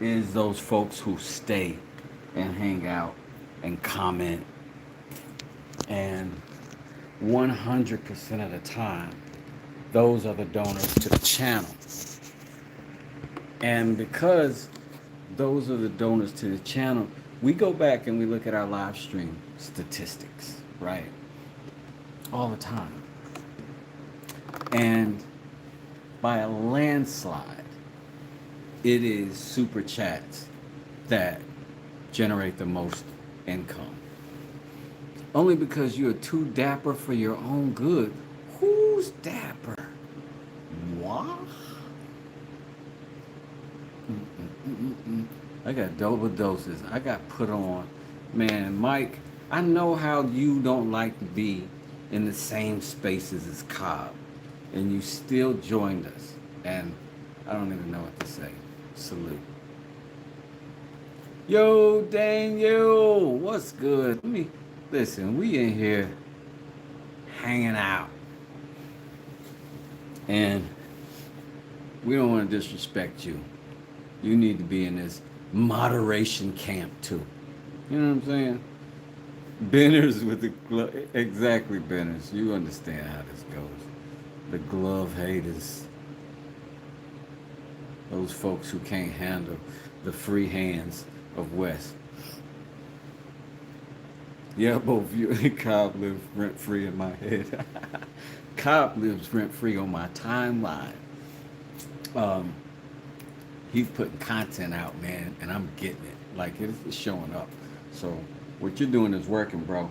is those folks who stay and hang out and comment. And 100% of the time, those are the donors to the channel. And because those are the donors to the channel, we go back and we look at our live stream statistics, right? All the time. And by a landslide, it is super chats that generate the most income. Only because you're too dapper for your own good. Who's dapper? Moi? I got double doses. I got put on. Man, Mike, I know how you don't like to be in the same spaces as Cobb. And you still joined us. And I don't even know what to say. Salute. Yo, Daniel, what's good? Listen, we in here hanging out. And we don't want to disrespect you. You need to be in this moderation camp too. You know what I'm saying? Benners with the glove. Exactly, Benners. You understand how this goes. The glove haters. Those folks who can't handle the free hands of Wes. Yeah, both you and Cobb live rent-free in my head. Cobb lives rent-free on my timeline. He's putting content out, man, and I'm getting it. Like, it's showing up. So, what you're doing is working, bro.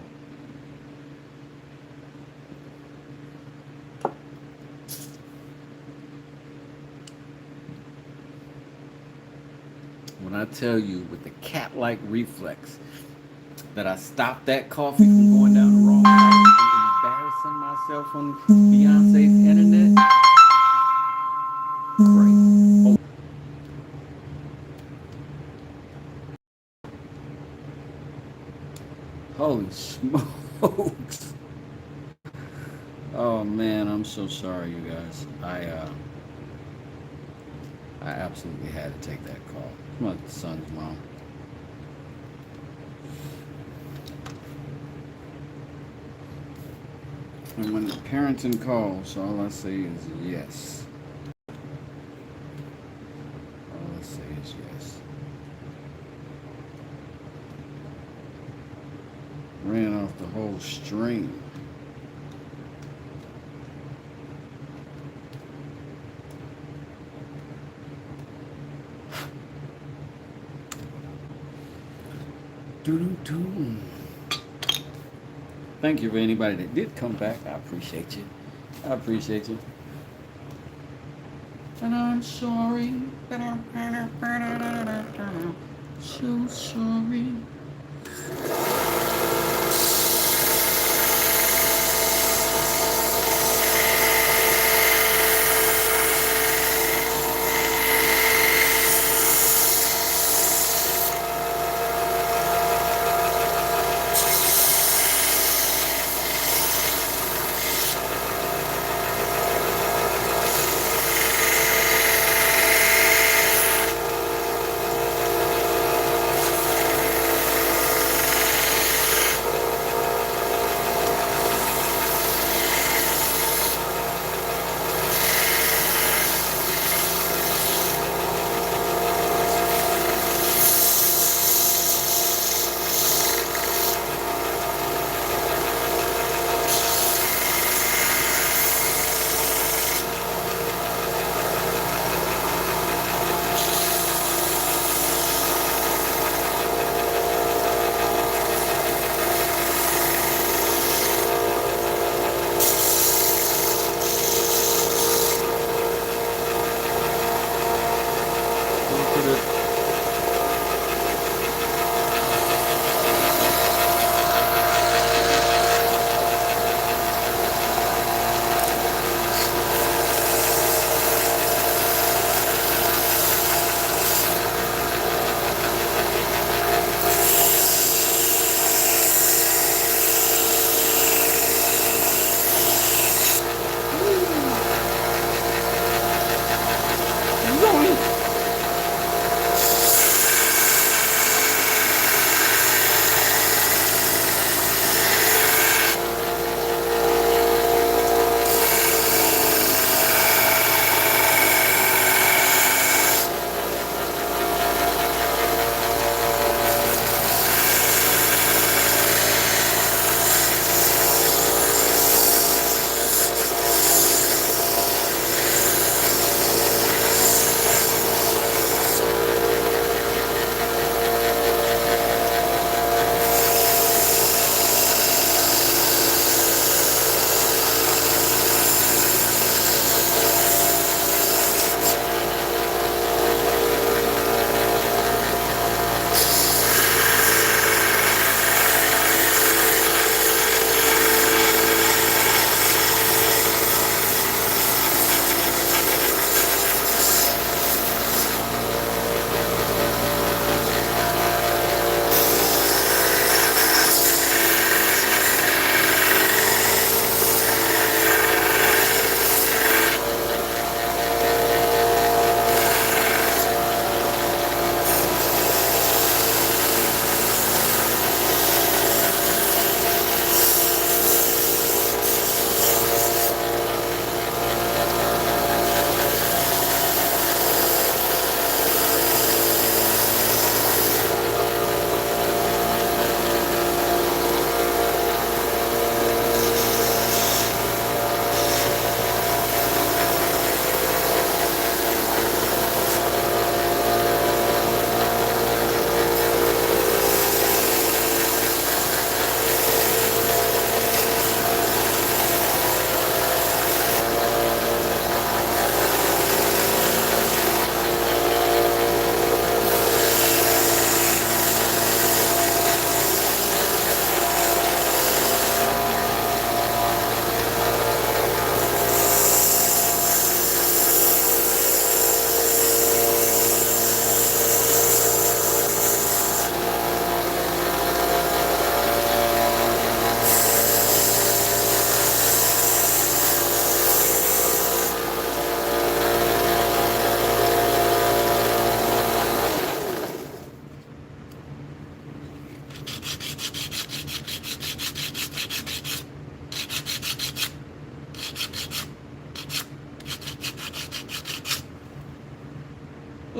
When I tell you with the cat-like reflex that I stopped that coffee from going down the wrong pipe and embarrassing myself on Beyonce's internet, great. Oh. Holy smokes. Oh man, I'm so sorry, you guys. I absolutely had to take that call. My son's mom. And when the parenting calls, all I say is yes. All I say is yes. Ran off the whole string. Doo-doo-doo. Thank you for anybody that did come back. I appreciate you. I appreciate you. And I'm sorry. So sorry.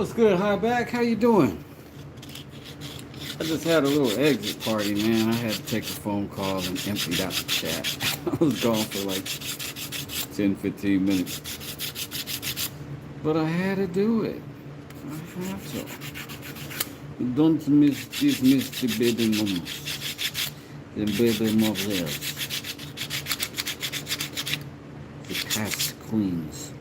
What's good, High Back? How you doing? I just had a little exit party, man. I had to take a phone call and emptied out the chat. I was gone for like 10, 15 minutes. But I had to do it. I have to. Don't miss the baby mamas. The baby mothers. The past queens.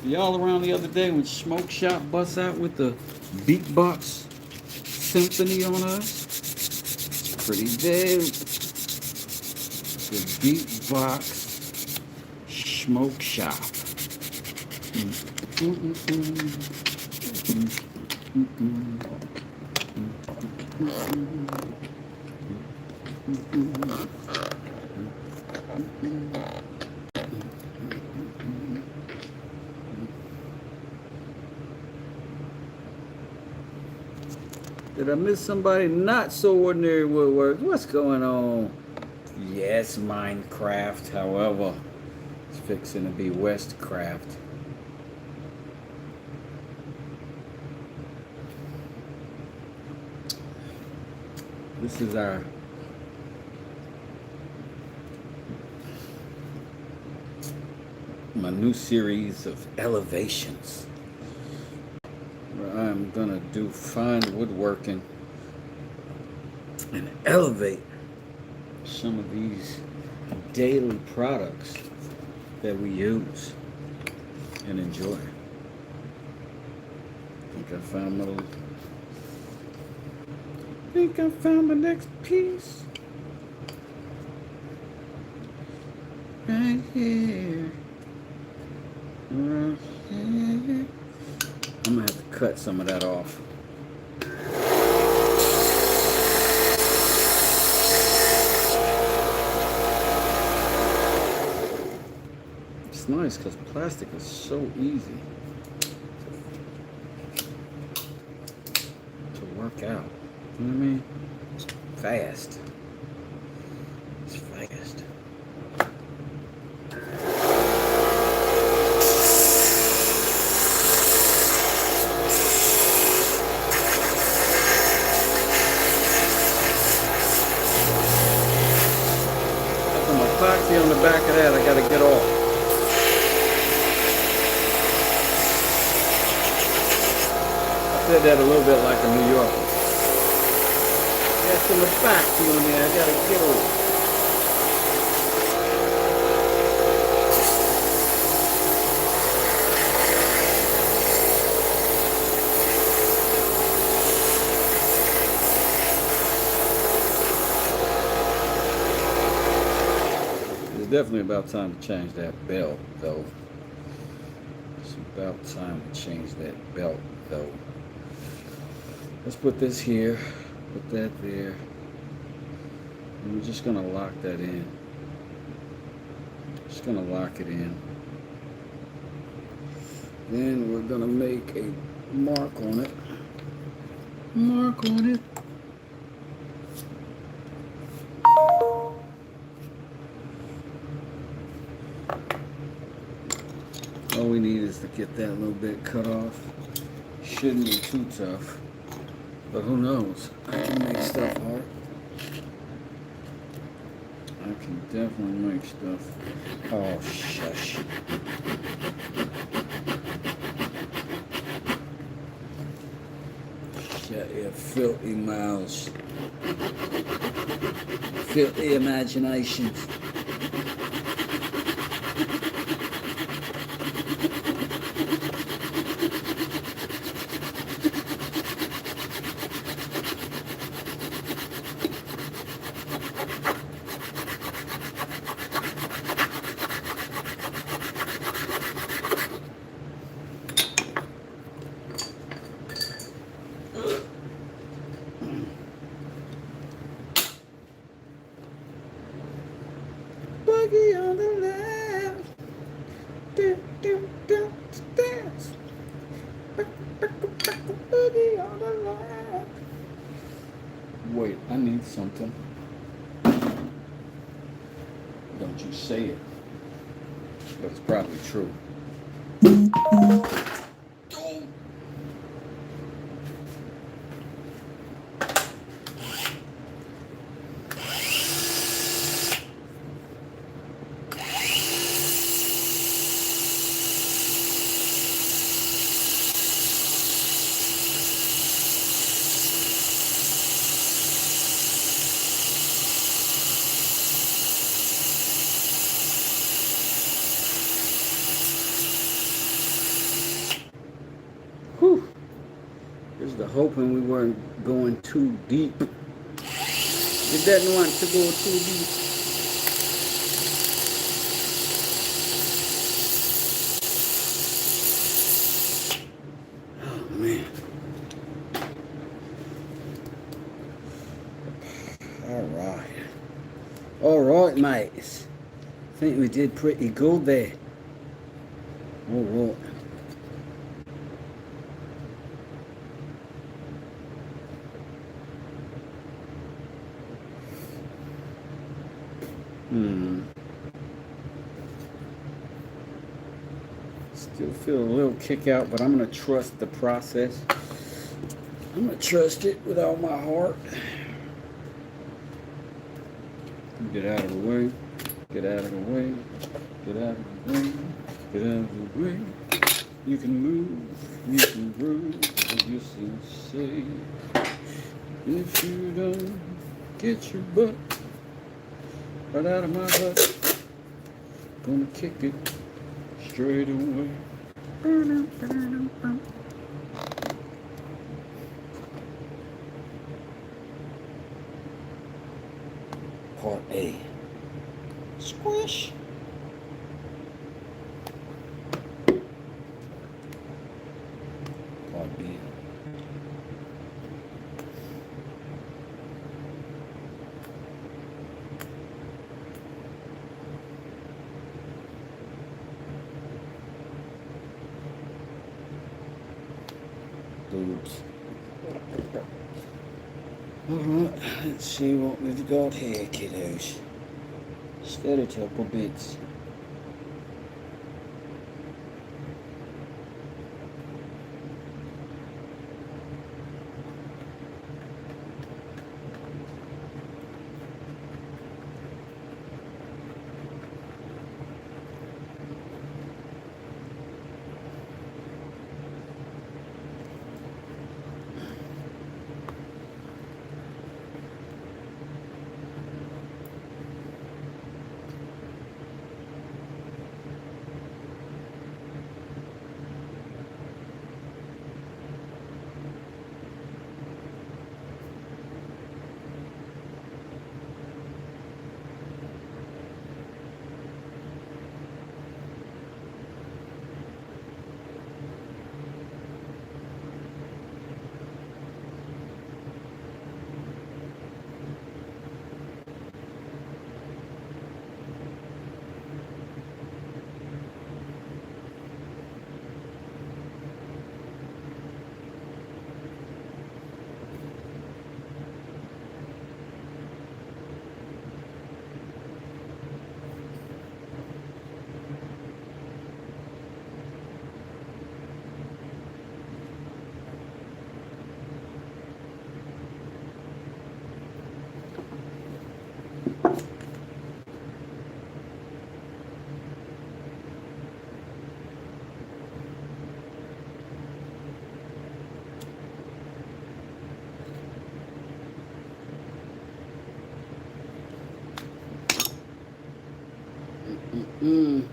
Y'all around the other day when Smoke Shop busts out with the beatbox symphony on us? Pretty dope. The beatbox Smoke Shop. Did I miss somebody? Not so ordinary woodwork. What's going on? Yes, Minecraft. However, it's fixing to be Westcraft. This is my new series of elevations. I'm gonna do fine woodworking and elevate some of these daily products that we use and enjoy. Think I found my next piece right here. Right here. I'm gonna have to cut some of that off. It's nice because plastic is so easy to work out. You know what I mean? It's fast. It's fast. Epoxy on the back of that I gotta get off. I said that a little bit like a New Yorker. Got some epoxy on there I gotta get off. Definitely about time to change that belt, though. It's about time to change that belt, though. Let's put this here, put that there. And we're just gonna lock that in. Just gonna lock it in. Then we're gonna make a mark on it. Mark on it. to get that little bit cut off. Shouldn't be too tough, but who knows? I can make stuff hard. I can definitely make stuff. Oh, shush. Shut your filthy mouths. Filthy imaginations. Boogie on the left, do do do dance. Boogie on the left. Wait, I need something. Don't you say it, but it's probably true. Whew. Just the hoping we weren't going too deep. We didn't want to go too deep. Oh man. All right, mates. I think we did pretty good there. All right. Still feel a little kick out, but I'm going to trust the process. I'm going to trust it with all my heart. Get out of the way. Get out of the way. Get out of the way. Get out of the way. You can move. You can groove. As you say. If you don't get your butt right out of my butt, gonna kick it straight away. Part A. Squish. Part B. Boobs. Alright, let's see what we've got here, kiddos. Steady couple bits. Mm.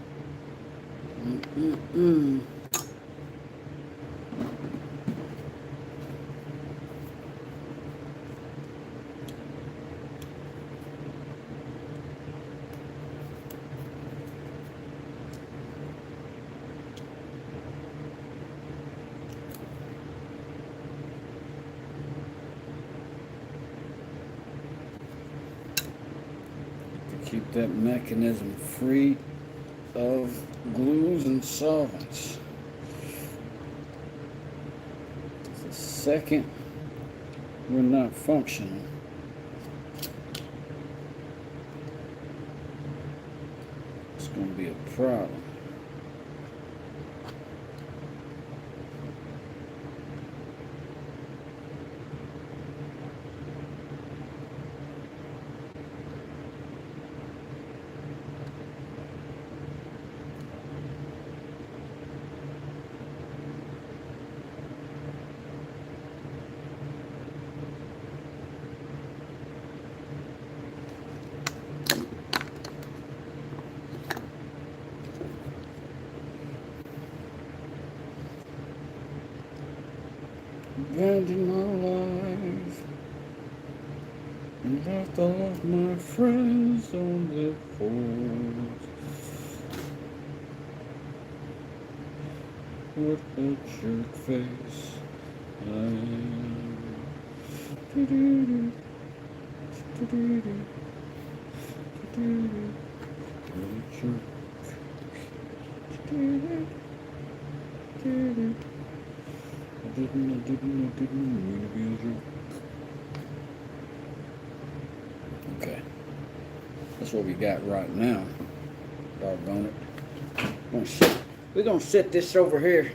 Mm. To keep that mechanism free of glues and solvents. The second we're not functional, it's going to be a problem. Abandoned my life and left all of my friends on the floor. What a jerk face I am. Do-do-do. Do-do-do. Do-do-do. What a jerk. Do-do-do. Do-do. I didn't mean to be a jerk. Okay. That's what we got right now. Doggone it. We're gonna set this over here.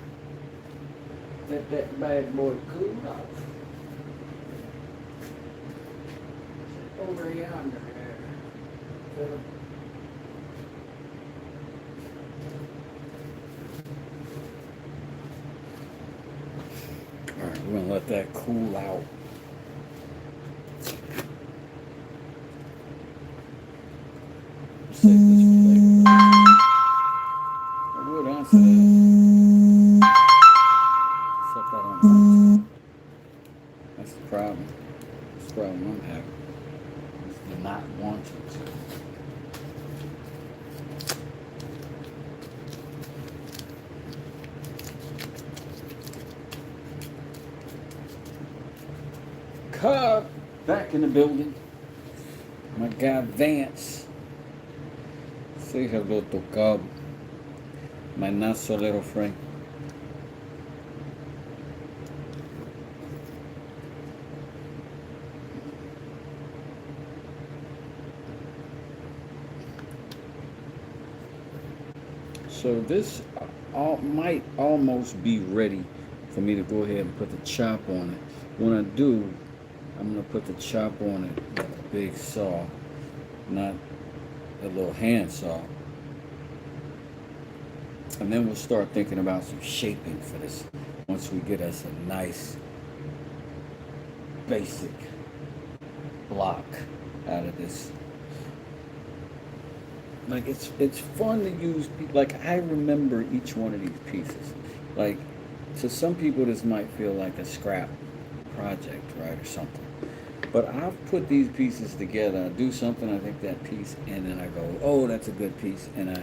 Let that bad boy cool off. Over yonder there. Alright, we're gonna let that cool out. Save this for later. I would answer that. Set that on. That's the problem. That's the problem I'm having. Is not wanting to. Cub back in the building. My guy Vance. Say hello to Cub. My not so little friend. So this might almost be ready for me to go ahead and put the chop on it. When I do, I'm going to put the chop on it with a big saw, not a little hand saw. And then we'll start thinking about some shaping for this once we get us a nice basic block out of this. Like it's fun to use. Like I remember each one of these pieces. Like to some people this might feel like a scrap project, right, or something. But I've put these pieces together. I do something, I think that piece, and then I go, oh, that's a good piece, and I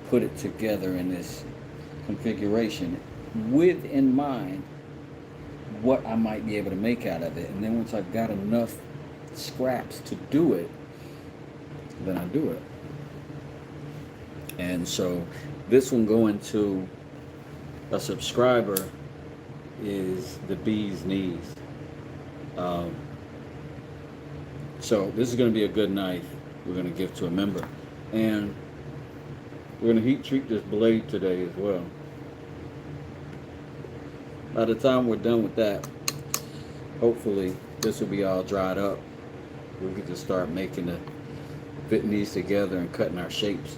put it together in this configuration with in mind what I might be able to make out of it. And then once I've got enough scraps to do it, then I do it. And so this one going to a subscriber is the bee's knees. So this is going to be a good knife we're going to give to a member. And we're going to heat treat this blade today as well. By the time we're done with that, hopefully this will be all dried up. We can just start fitting these together and cutting our shapes.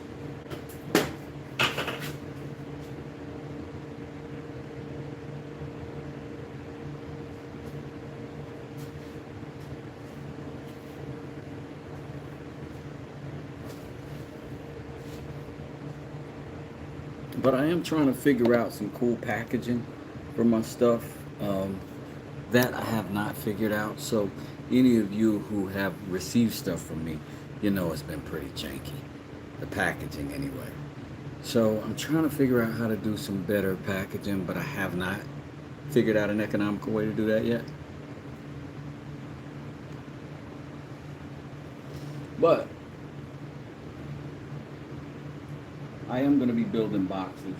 But I am trying to figure out some cool packaging for my stuff. That I have not figured out. So any of you who have received stuff from me, you know it's been pretty janky. The packaging anyway. So I'm trying to figure out how to do some better packaging, but I have not figured out an economical way to do that yet. But I am going to be building boxes.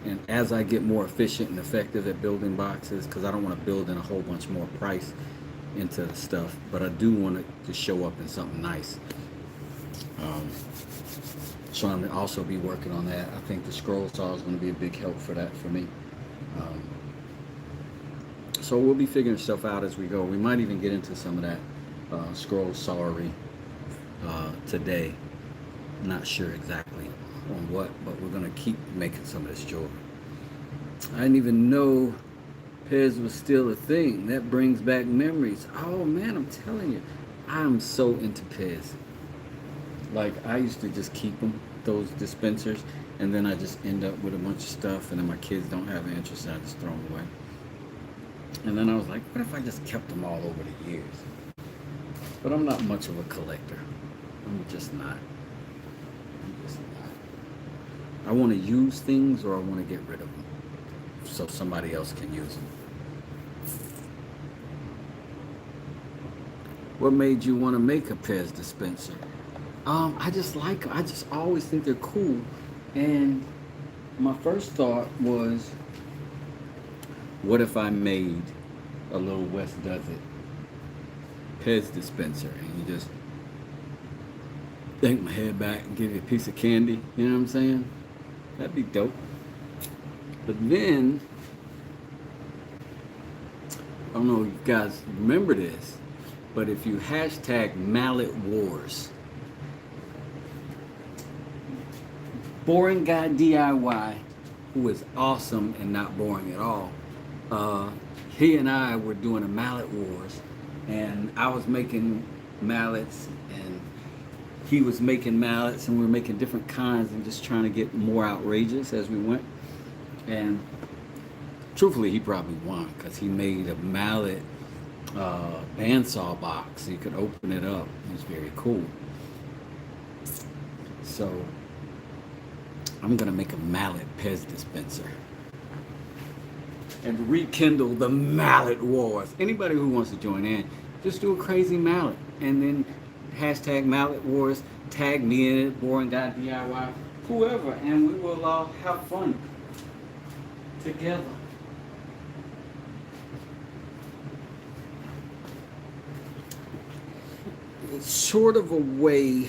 And as I get more efficient and effective at building boxes, because I don't want to build in a whole bunch more price into the stuff, but I do want it to show up in something nice. So I'm going to also be working on that. I think the scroll saw is going to be a big help for that for me. So we'll be figuring stuff out as we go. We might even get into some of that scroll sawry today. Not sure exactly on what, but we're going to keep making some of this jewelry. I didn't even know Pez was still a thing. That brings back memories. Oh man, I'm telling you, I'm so into Pez. Like, I used to just keep them, those dispensers, and then I just end up with a bunch of stuff, and then my kids don't have an interest, and I just throw them away. And then I was like, what if I just kept them all over the years? But I'm not much of a collector. I'm just not. I want to use things, or I want to get rid of them so somebody else can use them. What made you want to make a Pez dispenser? I just like them. I just always think they're cool. And my first thought was, what if I made a little West Does It Pez dispenser, and you just yank my head back and give you a piece of candy? You know what I'm saying? That'd be dope. But then, I don't know if you guys remember this, but if you hashtag Mallet Wars, Boring Guy DIY, who is awesome and not boring at all, he and I were doing a Mallet Wars, and I was making mallets, and he was making mallets, and we were making different kinds and just trying to get more outrageous as we went. And truthfully, he probably won, because he made a mallet bandsaw box. You could open it up. It was very cool. So I'm gonna make a mallet Pez dispenser and rekindle the Mallet Wars. Anybody who wants to join in, just do a crazy mallet, and then hashtag Mallet Wars, tag me in it, Boring Guy DIY, whoever, and we will all have fun together. It's sort of a way,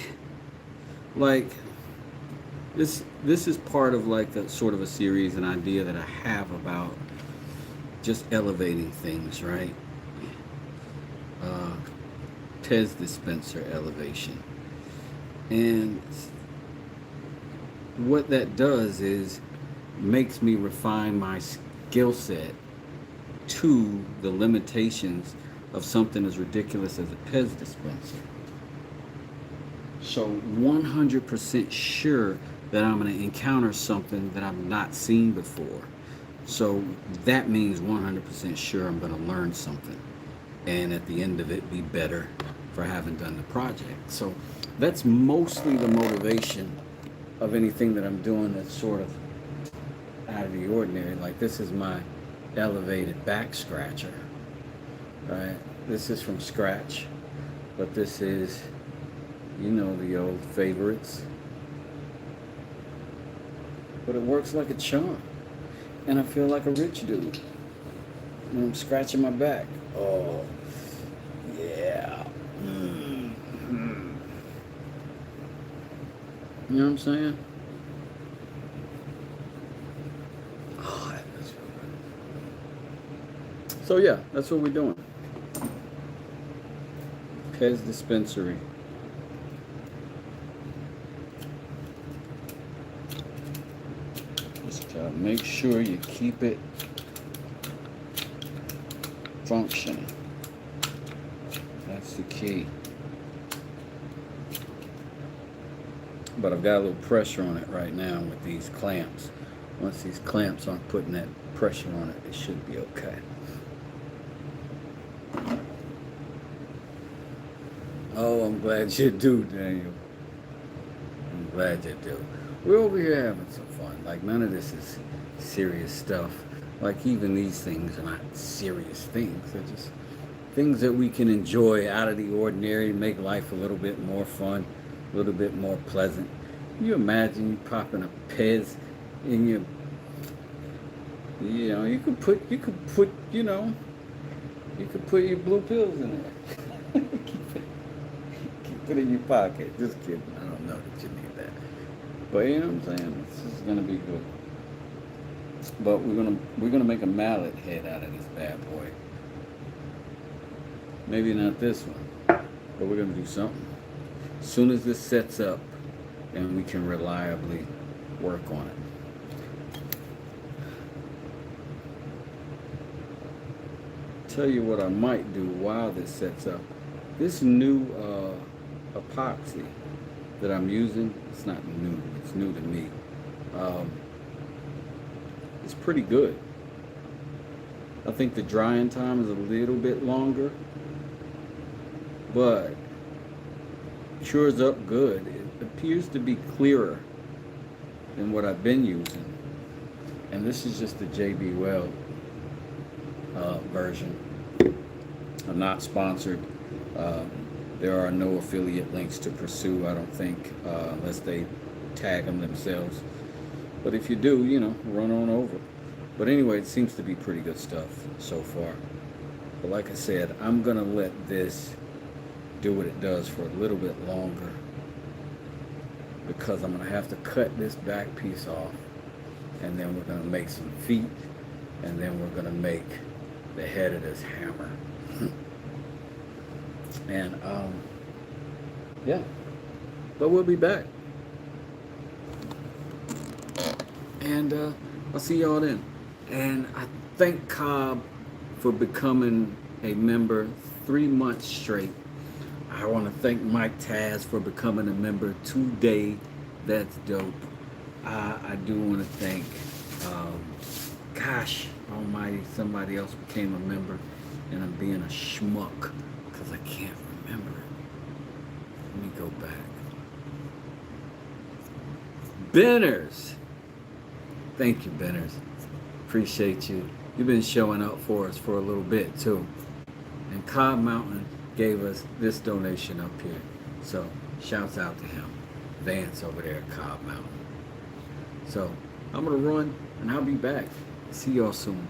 like, this is part of like a sort of a series, an idea that I have about just elevating things, right? Pez dispenser elevation. And what that does is makes me refine my skill set to the limitations of something as ridiculous as a Pez dispenser. So 100% sure that I'm going to encounter something that I've not seen before. So that means 100% sure I'm going to learn something, and at the end of it be better for having done the project. So that's mostly the motivation of anything that I'm doing that's sort of out of the ordinary. Like, this is my elevated back scratcher, right? This is from scratch, but this is, you know, the old favorites. But it works like a charm, and I feel like a rich dude when I'm scratching my back. Oh, yeah. Mm-hmm. You know what I'm saying? Oh, that feels real good. So yeah, that's what we're doing. Pez dispensary. Just make sure you keep it functioning. That's the key. But I've got a little pressure on it right now with these clamps. Once these clamps aren't putting that pressure on it, it should be okay. Oh, I'm glad you do, Daniel. I'm glad you do. We're over here having some fun. Like, none of this is serious stuff. Like, even these things are not serious things. They're just things that we can enjoy out of the ordinary, make life a little bit more fun, a little bit more pleasant. Can you imagine you popping a Pez in your, you could put your blue pills in there. keep it in your pocket. Just kidding. I don't know that you need that. But you know what I'm saying? This is gonna be good. But we're gonna make a mallet head out of this bad boy. Maybe not this one, but we're gonna do something. As soon as this sets up, then we can reliably work on it. Tell you what I might do while this sets up. This new epoxy that I'm using, it's not new, it's new to me. It's pretty good. I think the drying time is a little bit longer, but cures up good. It appears to be clearer than what I've been using. And this is just the JB Weld version. I'm not sponsored. There are no affiliate links to pursue, I don't think, unless they tag them themselves. But if you do, run on over. But anyway, it seems to be pretty good stuff so far. But like I said, I'm going to let this do what it does for a little bit longer, because I'm going to have to cut this back piece off, and then we're going to make some feet, and then we're going to make the head of this hammer. And yeah, but we'll be back, and I'll see y'all then. And I thank Cobb for becoming a member 3 months straight. I want to thank Mike Taz for becoming a member today. That's dope. I do want to thank, gosh almighty, somebody else became a member, and I'm being a schmuck because I can't remember it. Let me go back. Benners. Thank you, Benners. Appreciate you. You've been showing up for us for a little bit too. And Cobb Mountain gave us this donation up here. So shouts out to him. Vance over there at Cobb Mountain. So I'm gonna run and I'll be back. See y'all soon.